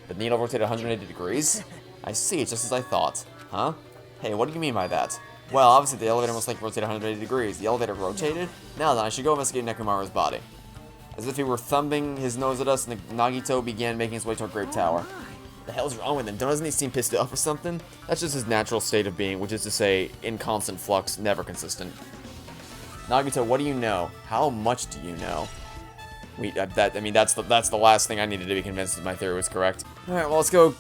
The needle rotated 180 degrees? I see, it's just as I thought. Huh? Hey, what do you mean by that? Well, obviously the elevator most likely rotated 180 degrees. The elevator rotated? Now then, I should go investigate Nekomaru's body. As if he were thumbing his nose at us, Nagito began making his way toward Great Tower. The hell's wrong with him? Doesn't he seem pissed off or something? That's just his natural state of being, which is to say, in constant flux, never consistent. Nagito, what do you know? How much do you know? That's the last thing I needed to be convinced that my theory was correct. All right, well, let's go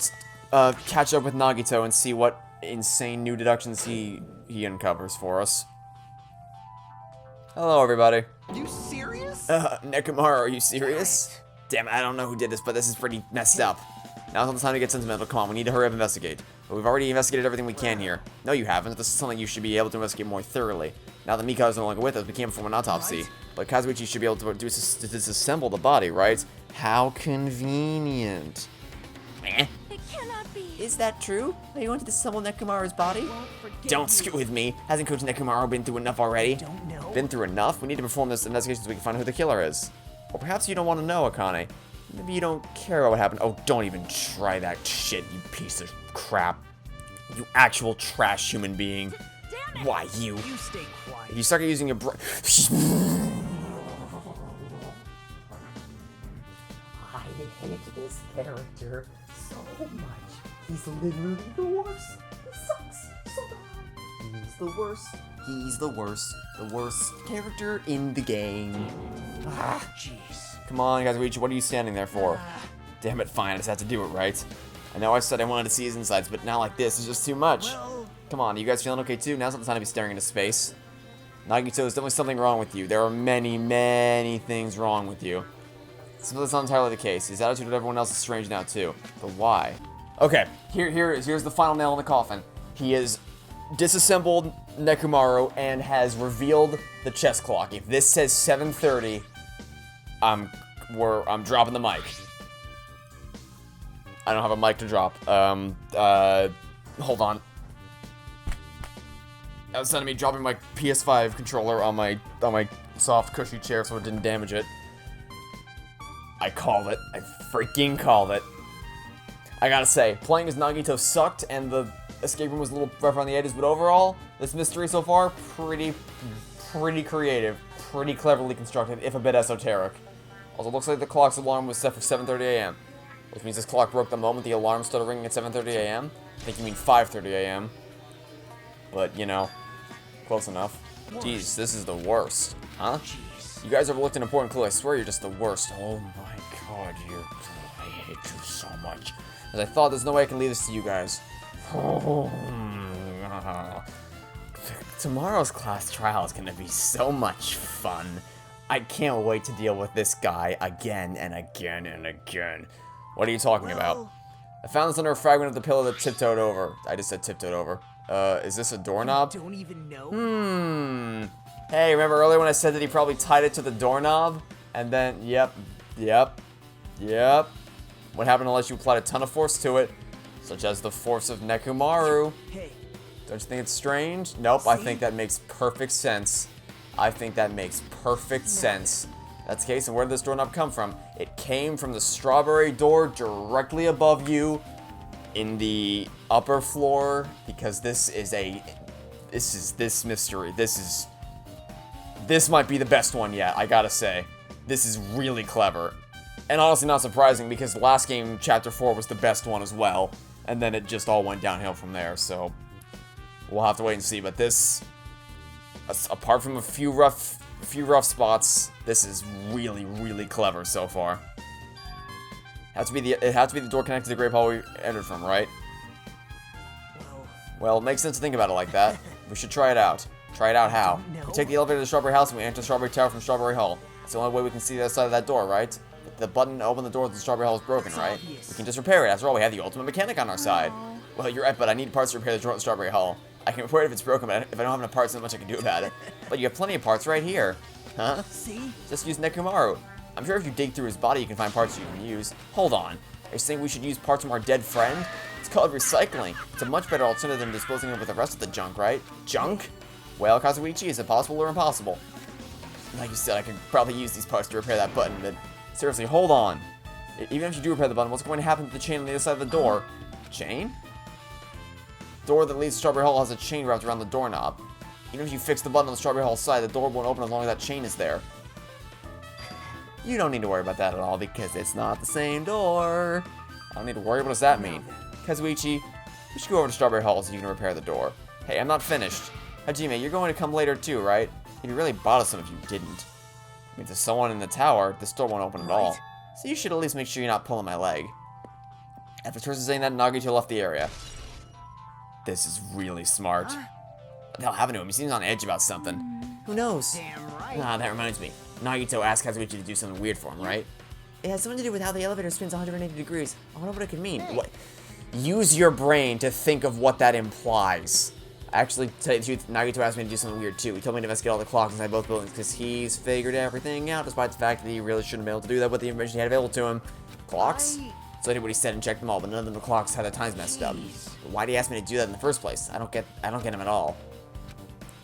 catch up with Nagito and see what insane new deductions he uncovers for us. Hello, everybody.
You serious?
Nekomaru, are you serious? Damn it, I don't know who did this, but this is pretty messed up. Now's not the time to get sentimental. Come on, we need to hurry up and investigate. But we've already investigated everything we can here. No, you haven't. This is something you should be able to investigate more thoroughly. Now that Mikao is no longer with us, we can't perform an autopsy. But Kazuichi should be able to disassemble the body, right? How convenient.
It cannot be.
Is that true? Are you going to disassemble Nekomaru's body?
Don't screw with me. Hasn't Coach Nekomaru been through enough already?
Don't know.
Been through enough? We need to perform this investigation so we can find out who the killer is. Or perhaps you don't want to know, Akane. Maybe you don't care about what happened. Oh, don't even try that shit, you piece of crap. You actual trash human being.
Damn it.
Why, you?
You stay quiet.
If you suck at using your
I hate this character so much. He's literally the worst. He sucks so bad. He's the worst. He's the worst. The worst character in the game.
Ah,
Jeez.
come on, Kazuichi, what are you standing there for? Damn it, fine, I just have to do it, right? I know I said I wanted to see his insides, but now like this is just too much.
Well,
Come on, you guys feeling okay too? Now's not the time to be staring into space. Nagito, there's definitely something wrong with you. There are many, many things wrong with you. Simply that's not entirely the case. His attitude with everyone else is strange now too. But why? Okay, here's the final nail in the coffin. He has disassembled Nekomaru and has revealed the chess clock. If this says 7:30, I'm dropping the mic. I don't have a mic to drop. Hold on. Outside of me dropping my PS5 controller on my soft, cushy chair so it didn't damage it. I called it. I freaking called it. I gotta say, playing as Nagito sucked, and the escape room was a little rough on the edges, but overall, this mystery so far, pretty creative, pretty cleverly constructed, if a bit esoteric. Also, looks like the clock's alarm was set for 7:30 a.m., which means this clock broke the moment the alarm started ringing at 7:30 a.m. I think you mean 5:30 a.m. But, you know, close enough. Jeez, this is the worst. Huh?
jeez.
You guys overlooked an important clue. I swear you're just the worst. Oh my god, I hate you so much. As I thought, there's no way I can leave this to you guys. Tomorrow's class trial is gonna be so much fun. I can't wait to deal with this guy again and again and again. What are you talking about? I found this under a fragment of the pillow that tiptoed over. I just said tiptoed over. Is this a doorknob?
Don't even know.
Hey, remember earlier when I said that he probably tied it to the doorknob? And then, yep. What happened unless you applied a ton of force to it? Such as the force of Nekomaru.
Hey,
Don't you think it's strange? Nope, I think that makes perfect sense. I think that makes perfect sense. That's the case, and where did this doorknob come from? It came from the strawberry door directly above you in the upper floor, because this mystery. This might be the best one yet, I gotta say. This is really clever. And honestly not surprising because last game, Chapter 4, was the best one as well. And then it just all went downhill from there, so we'll have to wait and see. But this, apart from a few rough spots, this is really, really clever so far. It had to be the door connected to the Great Hall we entered from, right? Well, it makes sense to think about it like that. We should try it out. Try it out how? We take the elevator to the Strawberry House and we enter the Strawberry Tower from Strawberry Hall. It's the only way we can see the other side of that door, right? The button to open the door to the Strawberry Hall is broken, right? We can just repair it. After all, we have the ultimate mechanic on our side. Well, you're right, but I need parts to repair the door at the Strawberry Hall. I can repair it if it's broken, but if I don't have enough parts, there's not much I can do about it. But you have plenty of parts right here. Huh?
See?
Just use Nekomaru. I'm sure if you dig through his body, you can find parts you can use. Hold on. Are you saying we should use parts from our dead friend? It's called recycling. It's a much better alternative than disposing of with the rest of the junk, right? Junk? Well, Kazuichi, is it possible or impossible? Like you said, I could probably use these parts to repair that button, but seriously, hold on. Even if you do repair the button, what's going to happen to the chain on the other side of the door? Chain? Door that leads to Strawberry Hall has a chain wrapped around the doorknob. Even if you fix the button on the Strawberry Hall side, the door won't open as long as that chain is there. You don't need to worry about that at all, because it's not the same door. I don't need to worry. What does that mean? Kazuichi, we should go over to Strawberry Hall so you can repair the door. Hey, I'm not finished. Hajime, you're going to come later too, right? You'd be really bothersome if you didn't. I mean, if there's someone in the tower, this door won't open at all. So you should at least make sure you're not pulling my leg. After Teresa saying that, Nagito left the area. This is really smart. What the hell happened to him? He seems on edge about something. Who knows?
Damn right.
Ah, that reminds me. Nagito asked Kazuichi to do something weird for him, right? It has something to do with how the elevator spins 180 degrees. I wonder what it could mean. What? Use your brain to think of what that implies. Actually, to tell you the truth, Nagito asked me to do something weird too. He told me to investigate all the clocks inside both buildings because he's figured everything out, despite the fact that he really shouldn't have been able to do that with the information he had available to him. Clocks? So I did what he said and checked them all, but none of the clocks had their times messed up. Why did he ask me to do that in the first place? I don't get him at all.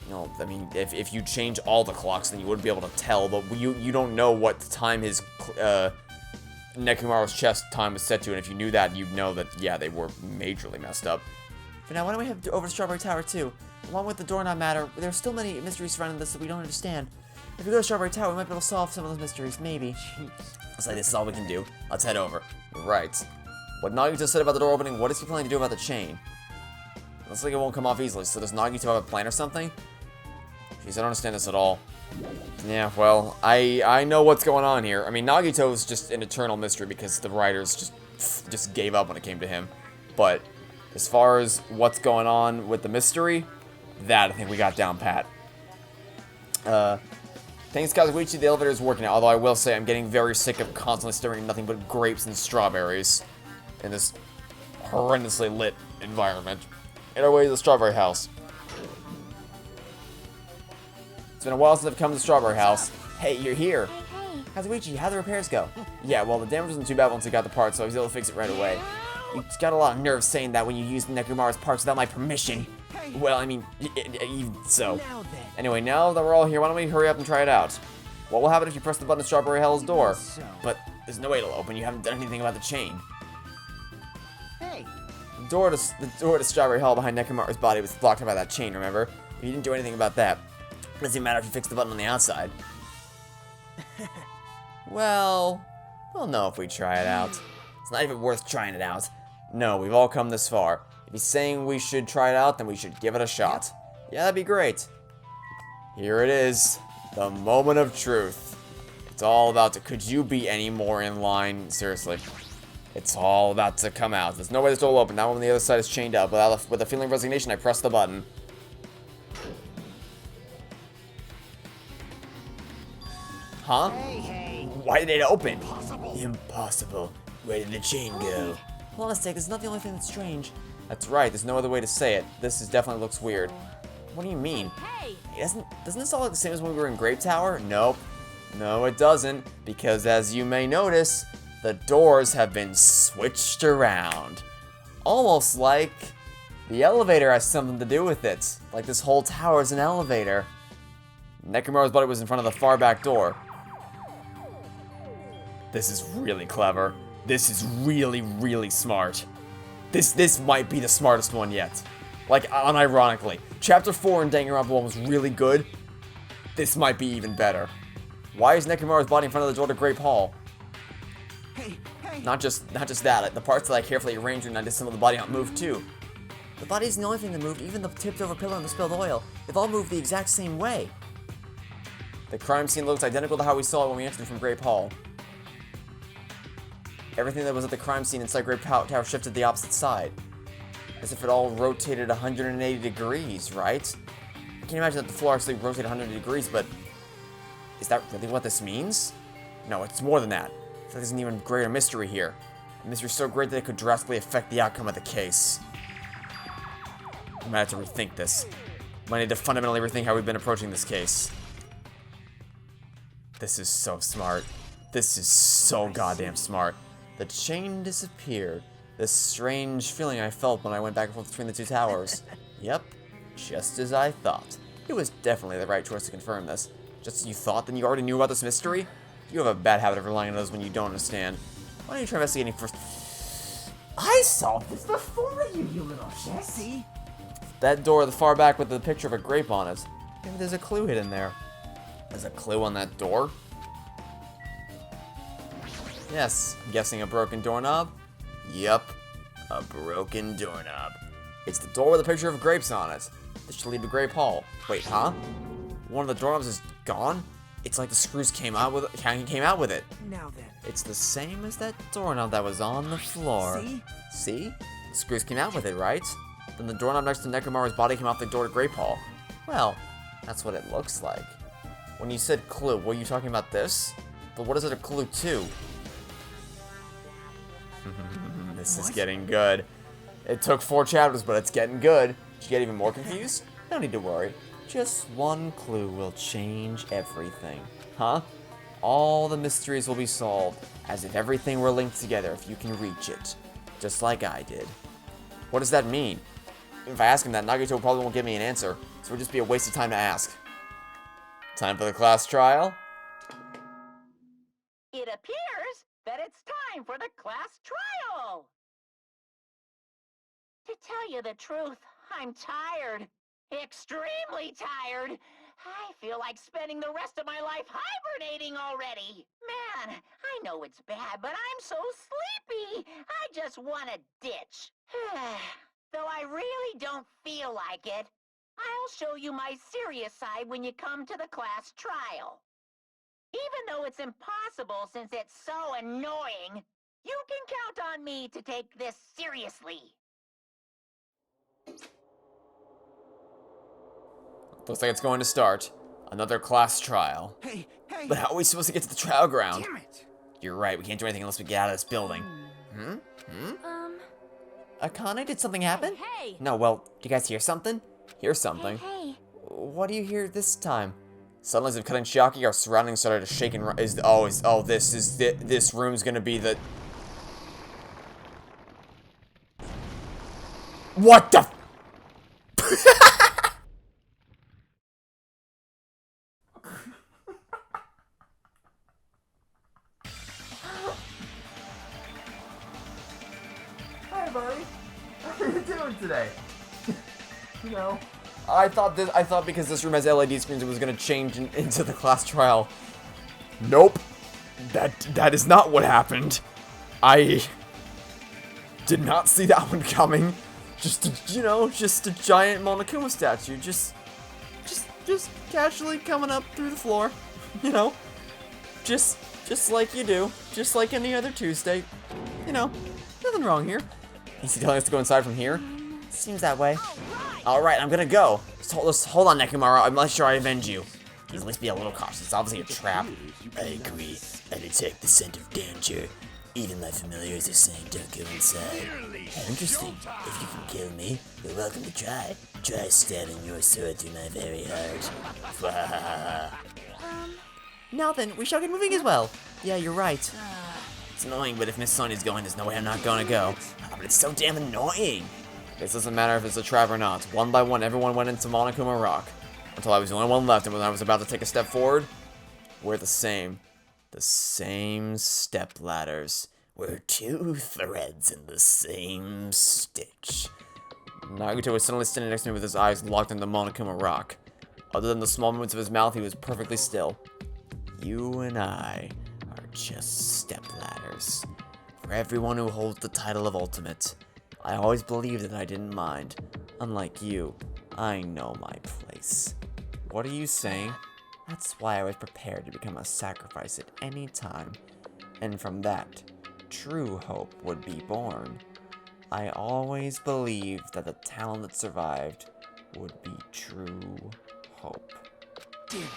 You know, I mean, if you change all the clocks, then you wouldn't be able to tell, but you don't know what time his Nekomaru's chest time was set to, and if you knew that, you'd know that, yeah, they were majorly messed up. For now, why don't we head over to Strawberry Tower, too? Along with the doorknob matter, there are still many mysteries surrounding this that we don't understand. If we go to Strawberry Tower, we might be able to solve some of those mysteries, maybe. Looks like this is all we can do. Let's head over. Right. What Nagito said about the door opening, what is he planning to do about the chain? Looks like it won't come off easily, so does Nagito have a plan or something? Jeez, I don't understand this at all. Yeah, well, I know what's going on here. I mean, Nagito is just an eternal mystery because the writers just gave up when it came to him. But as far as what's going on with the mystery, that I think we got down pat. Thanks, Kazuichi, the elevator is working now, although I will say I'm getting very sick of constantly staring at nothing but grapes and strawberries in this horrendously lit environment. In our way to the Strawberry House. It's been a while since I've come to the Strawberry House. Hey, you're here.
Hey,
Kazuichi, how'd the repairs go? Yeah, well, the damage wasn't too bad once I got the parts, so I was able to fix it right away. You got a lot of nerve saying that when you used Nekomaru's parts without my permission. Well, I mean, so.
Now then.
Anyway, now that we're all here, why don't we hurry up and try it out? What will happen if you press the button to Strawberry Hell's door?
So.
But there's no way it'll open. You haven't done anything about the chain.
Hey.
The door to Strawberry Hall behind Nekomaru's body was blocked by that chain, remember? If you didn't do anything about that, it doesn't even matter if you fix the button on the outside. Well, we'll know if we try it out. It's not even worth trying it out. No, we've all come this far. If he's saying we should try it out, then we should give it a shot. Yeah, that'd be great. Here it is. The moment of truth. It's all about to... Could you be any more in line? Seriously. It's all about to come out. There's no way this door will open. Now when the other side is chained up. With a feeling of resignation, I press the button. Huh?
Hey.
Why did it open?
Impossible.
Impossible. Where did the chain go? Hold on a sec, this is not the only thing that's strange. That's right, there's no other way to say it. This definitely looks weird. What do you mean?
hey.
Doesn't this all look the same as when we were in Grape Tower? Nope. No, it doesn't, because as you may notice, the doors have been switched around. Almost like the elevator has something to do with it. Like this whole tower is an elevator. Nekomaru's body was in front of the far back door. This is really clever. This is really, really smart. This might be the smartest one yet. Like, unironically. Chapter 4 in Danganronpa 1 was really good. This might be even better. Why is Nekomaru's body in front of the door to Grape Hall?
Hey, hey!
Not just that. The parts that I carefully arranged when I disassembled the body aren't moved too.
The body isn't the only thing that moved, even the tipped over pillow and the spilled oil. They've all moved the exact same way.
The crime scene looks identical to how we saw it when we entered from Grape Hall. Everything that was at the crime scene inside Grape Tower shifted the opposite side. As if it all rotated 180 degrees, right? I can't imagine that the floor actually rotated 180 degrees, but is that really what this means? No, it's more than that. I feel like there's an even greater mystery here. A mystery so great that it could drastically affect the outcome of the case. I might have to rethink this. I might need to fundamentally rethink how we've been approaching this case. This is so smart. This is so goddamn smart. The chain disappeared. This strange feeling I felt when I went back and forth between the two towers. Yep, just as I thought. It was definitely the right choice to confirm this. Just as you thought, then you already knew about this mystery? You have a bad habit of relying on those when you don't understand. Why don't you try investigating first? I solved this before you, you little shit.
See?
That door at the far back with the picture of a grape on it. Maybe there's a clue hidden there. There's a clue on that door? Yes, I'm guessing a broken doorknob? Yup, a broken doorknob. It's the door with a picture of grapes on it. This should lead to Grape Hall. Wait, huh? One of the doorknobs is gone? It's like the screws came out with it.
Now then.
It's the same as that doorknob that was on the floor.
See?
See? The screws came out with it, right? Then the doorknob next to Nekomaru's body came off the door to Grape Hall. Well, that's what it looks like. When you said clue, were you talking about this? But what is it a clue to? This is getting good. It took 4 chapters, but it's getting good. Did you get even more confused? No need to worry. Just one clue will change everything. Huh? All the mysteries will be solved, as if everything were linked together if you can reach it. Just like I did. What does that mean? If I ask him that, Nagito probably won't give me an answer, so it would just be a waste of time to ask. Time for the class trial?
It appears that it's time for the class trial! To tell you the truth, I'm tired. Extremely tired. I feel like spending the rest of my life hibernating already. Man, I know it's bad, but I'm so sleepy. I just want to ditch. Though I really don't feel like it, I'll show you my serious side when you come to the class trial. Even though it's impossible since it's so annoying, you can count on me to take this seriously.
Looks like it's going to start. Another class trial.
Hey, hey!
But how are we supposed to get to the trial ground?
Damn it!
You're right, we can't do anything unless we get out of this building.
Akane, did something happen?
Hey!
No, well, do you guys hear something?
Hear something.
Hey!
What do you hear this time?
Suddenly, as if cutting Shiaki, our surroundings started to shake and this room's gonna be the... What the... Hi, buddy. How are you doing today? You know, I thought because this room has LED screens, it was gonna change into the class trial. Nope. That is not what happened. I did not see that one coming. Just a giant Monokuma statue, just casually coming up through the floor. You know, just like you do, just like any other Tuesday. You know, nothing wrong here. Is he telling us to go inside from here?
Seems that way.
Alright, I'm gonna go. Just hold on, Nekomaru. I'm not sure I avenge you. Please at least be a little cautious. It's obviously a trap.
I agree. I detect the scent of danger. Even my familiars are saying don't go inside. How interesting. If you can kill me, you're welcome to try. Try stabbing your sword through my very heart.
Now then, we shall get moving as well. Yeah, you're right.
It's annoying, but if Miss Sunny's going, there's no way I'm not gonna go. But it's so damn annoying. This doesn't matter if it's a trap or not. One by one, everyone went into Monokuma Rock. Until I was the only one left, and when I was about to take a step forward, we're the same. The same step ladders.
We're 2 threads in the same stitch.
Nagito was suddenly standing next to me with his eyes locked into Monokuma Rock. Other than the small movements of his mouth, he was perfectly still.
You and I are just stepladders. For everyone who holds the title of Ultimate, I always believed that I didn't mind. Unlike you, I know my place. What are you saying? That's why I was prepared to become a sacrifice at any time. And from that, true hope would be born. I always believed that the talent that survived would be true hope.
Damn it.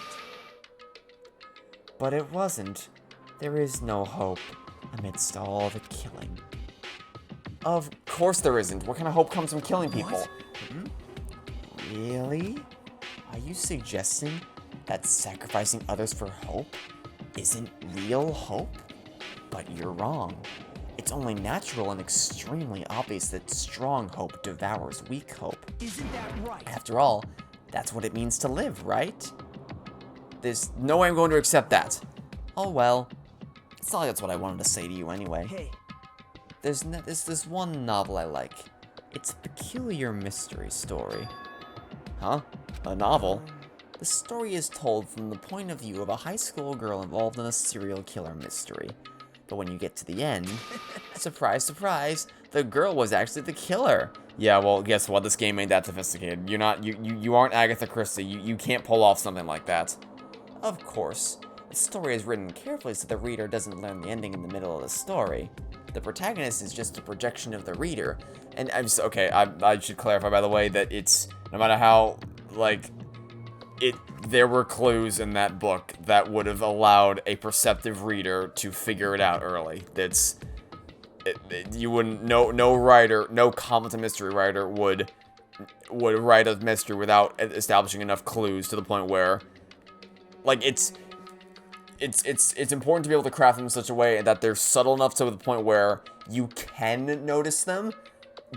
But it wasn't. There is no hope amidst all the killing. Of course there isn't. What kind of hope comes from killing people? Really? Are you suggesting that sacrificing others for hope isn't real hope? But you're wrong. It's only natural and extremely obvious that strong hope devours weak hope.
Isn't that right?
After all, that's what it means to live, right? There's no way I'm going to accept that. Oh well. It's not like that's what I wanted to say to you anyway.
Hey,
There's this one novel I like. It's a peculiar mystery story. Huh? A novel? The story is told from the point of view of a high school girl involved in a serial killer mystery. But when you get to the end, surprise, surprise, the girl was actually the killer. Yeah, well, guess what? This game ain't that sophisticated. You aren't Agatha Christie. You can't pull off something like that. Of course, the story is written carefully so the reader doesn't learn the ending in the middle of the story. The protagonist is just a projection of the reader. And I'm just, okay, I should clarify, by the way, that it's, no matter how, like, there were clues in that book that would have allowed a perceptive reader to figure it out early. You wouldn't, no writer, no competent mystery writer would write a mystery without establishing enough clues to the point where, like, it's important to be able to craft them in such a way that they're subtle enough to the point where you can notice them,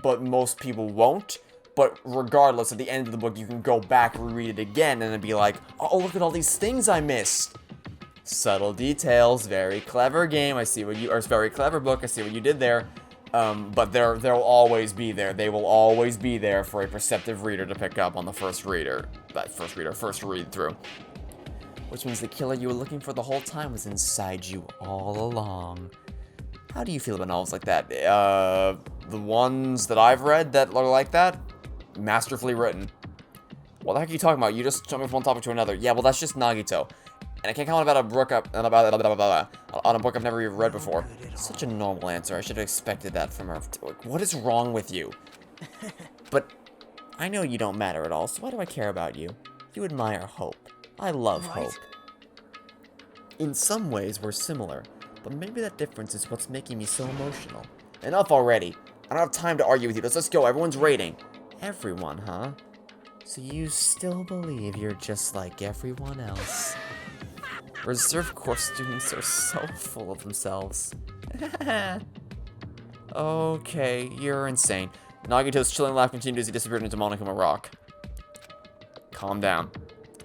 but most people won't. But regardless, at the end of the book, you can go back, reread it again, and then be like, oh, look at all these things I missed. Subtle details, very clever game. I see what you, or very clever book. I see what you did there. But they'll always be there. They will always be there for a perceptive reader to pick up on the first read through. Which means the killer you were looking for the whole time was inside you all along. How do you feel about novels like that? The ones that I've read that are like that? Masterfully written. What the heck are you talking about? You just jumped from one topic to another. Yeah, well, that's just Nagito. And I can't comment about on a book I've never even read before. Such a normal answer. I should have expected that from her. What is wrong with you? But I know you don't matter at all, so why do I care about you? You admire hope. I love hope. In some ways, we're similar, but maybe that difference is what's making me so emotional. Enough already. I don't have time to argue with you. Let's go. Everyone's rating. Everyone, huh? So you still believe you're just like everyone else? Reserve course students are so full of themselves. Okay, you're insane. Nagito's chilling laugh continued as he disappeared into Monokuma Rock. Calm down.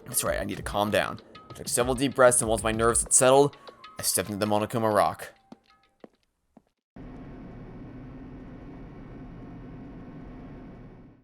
That's right, I need to calm down. I took several deep breaths, and once my nerves had settled, I stepped into the Monokuma Rock.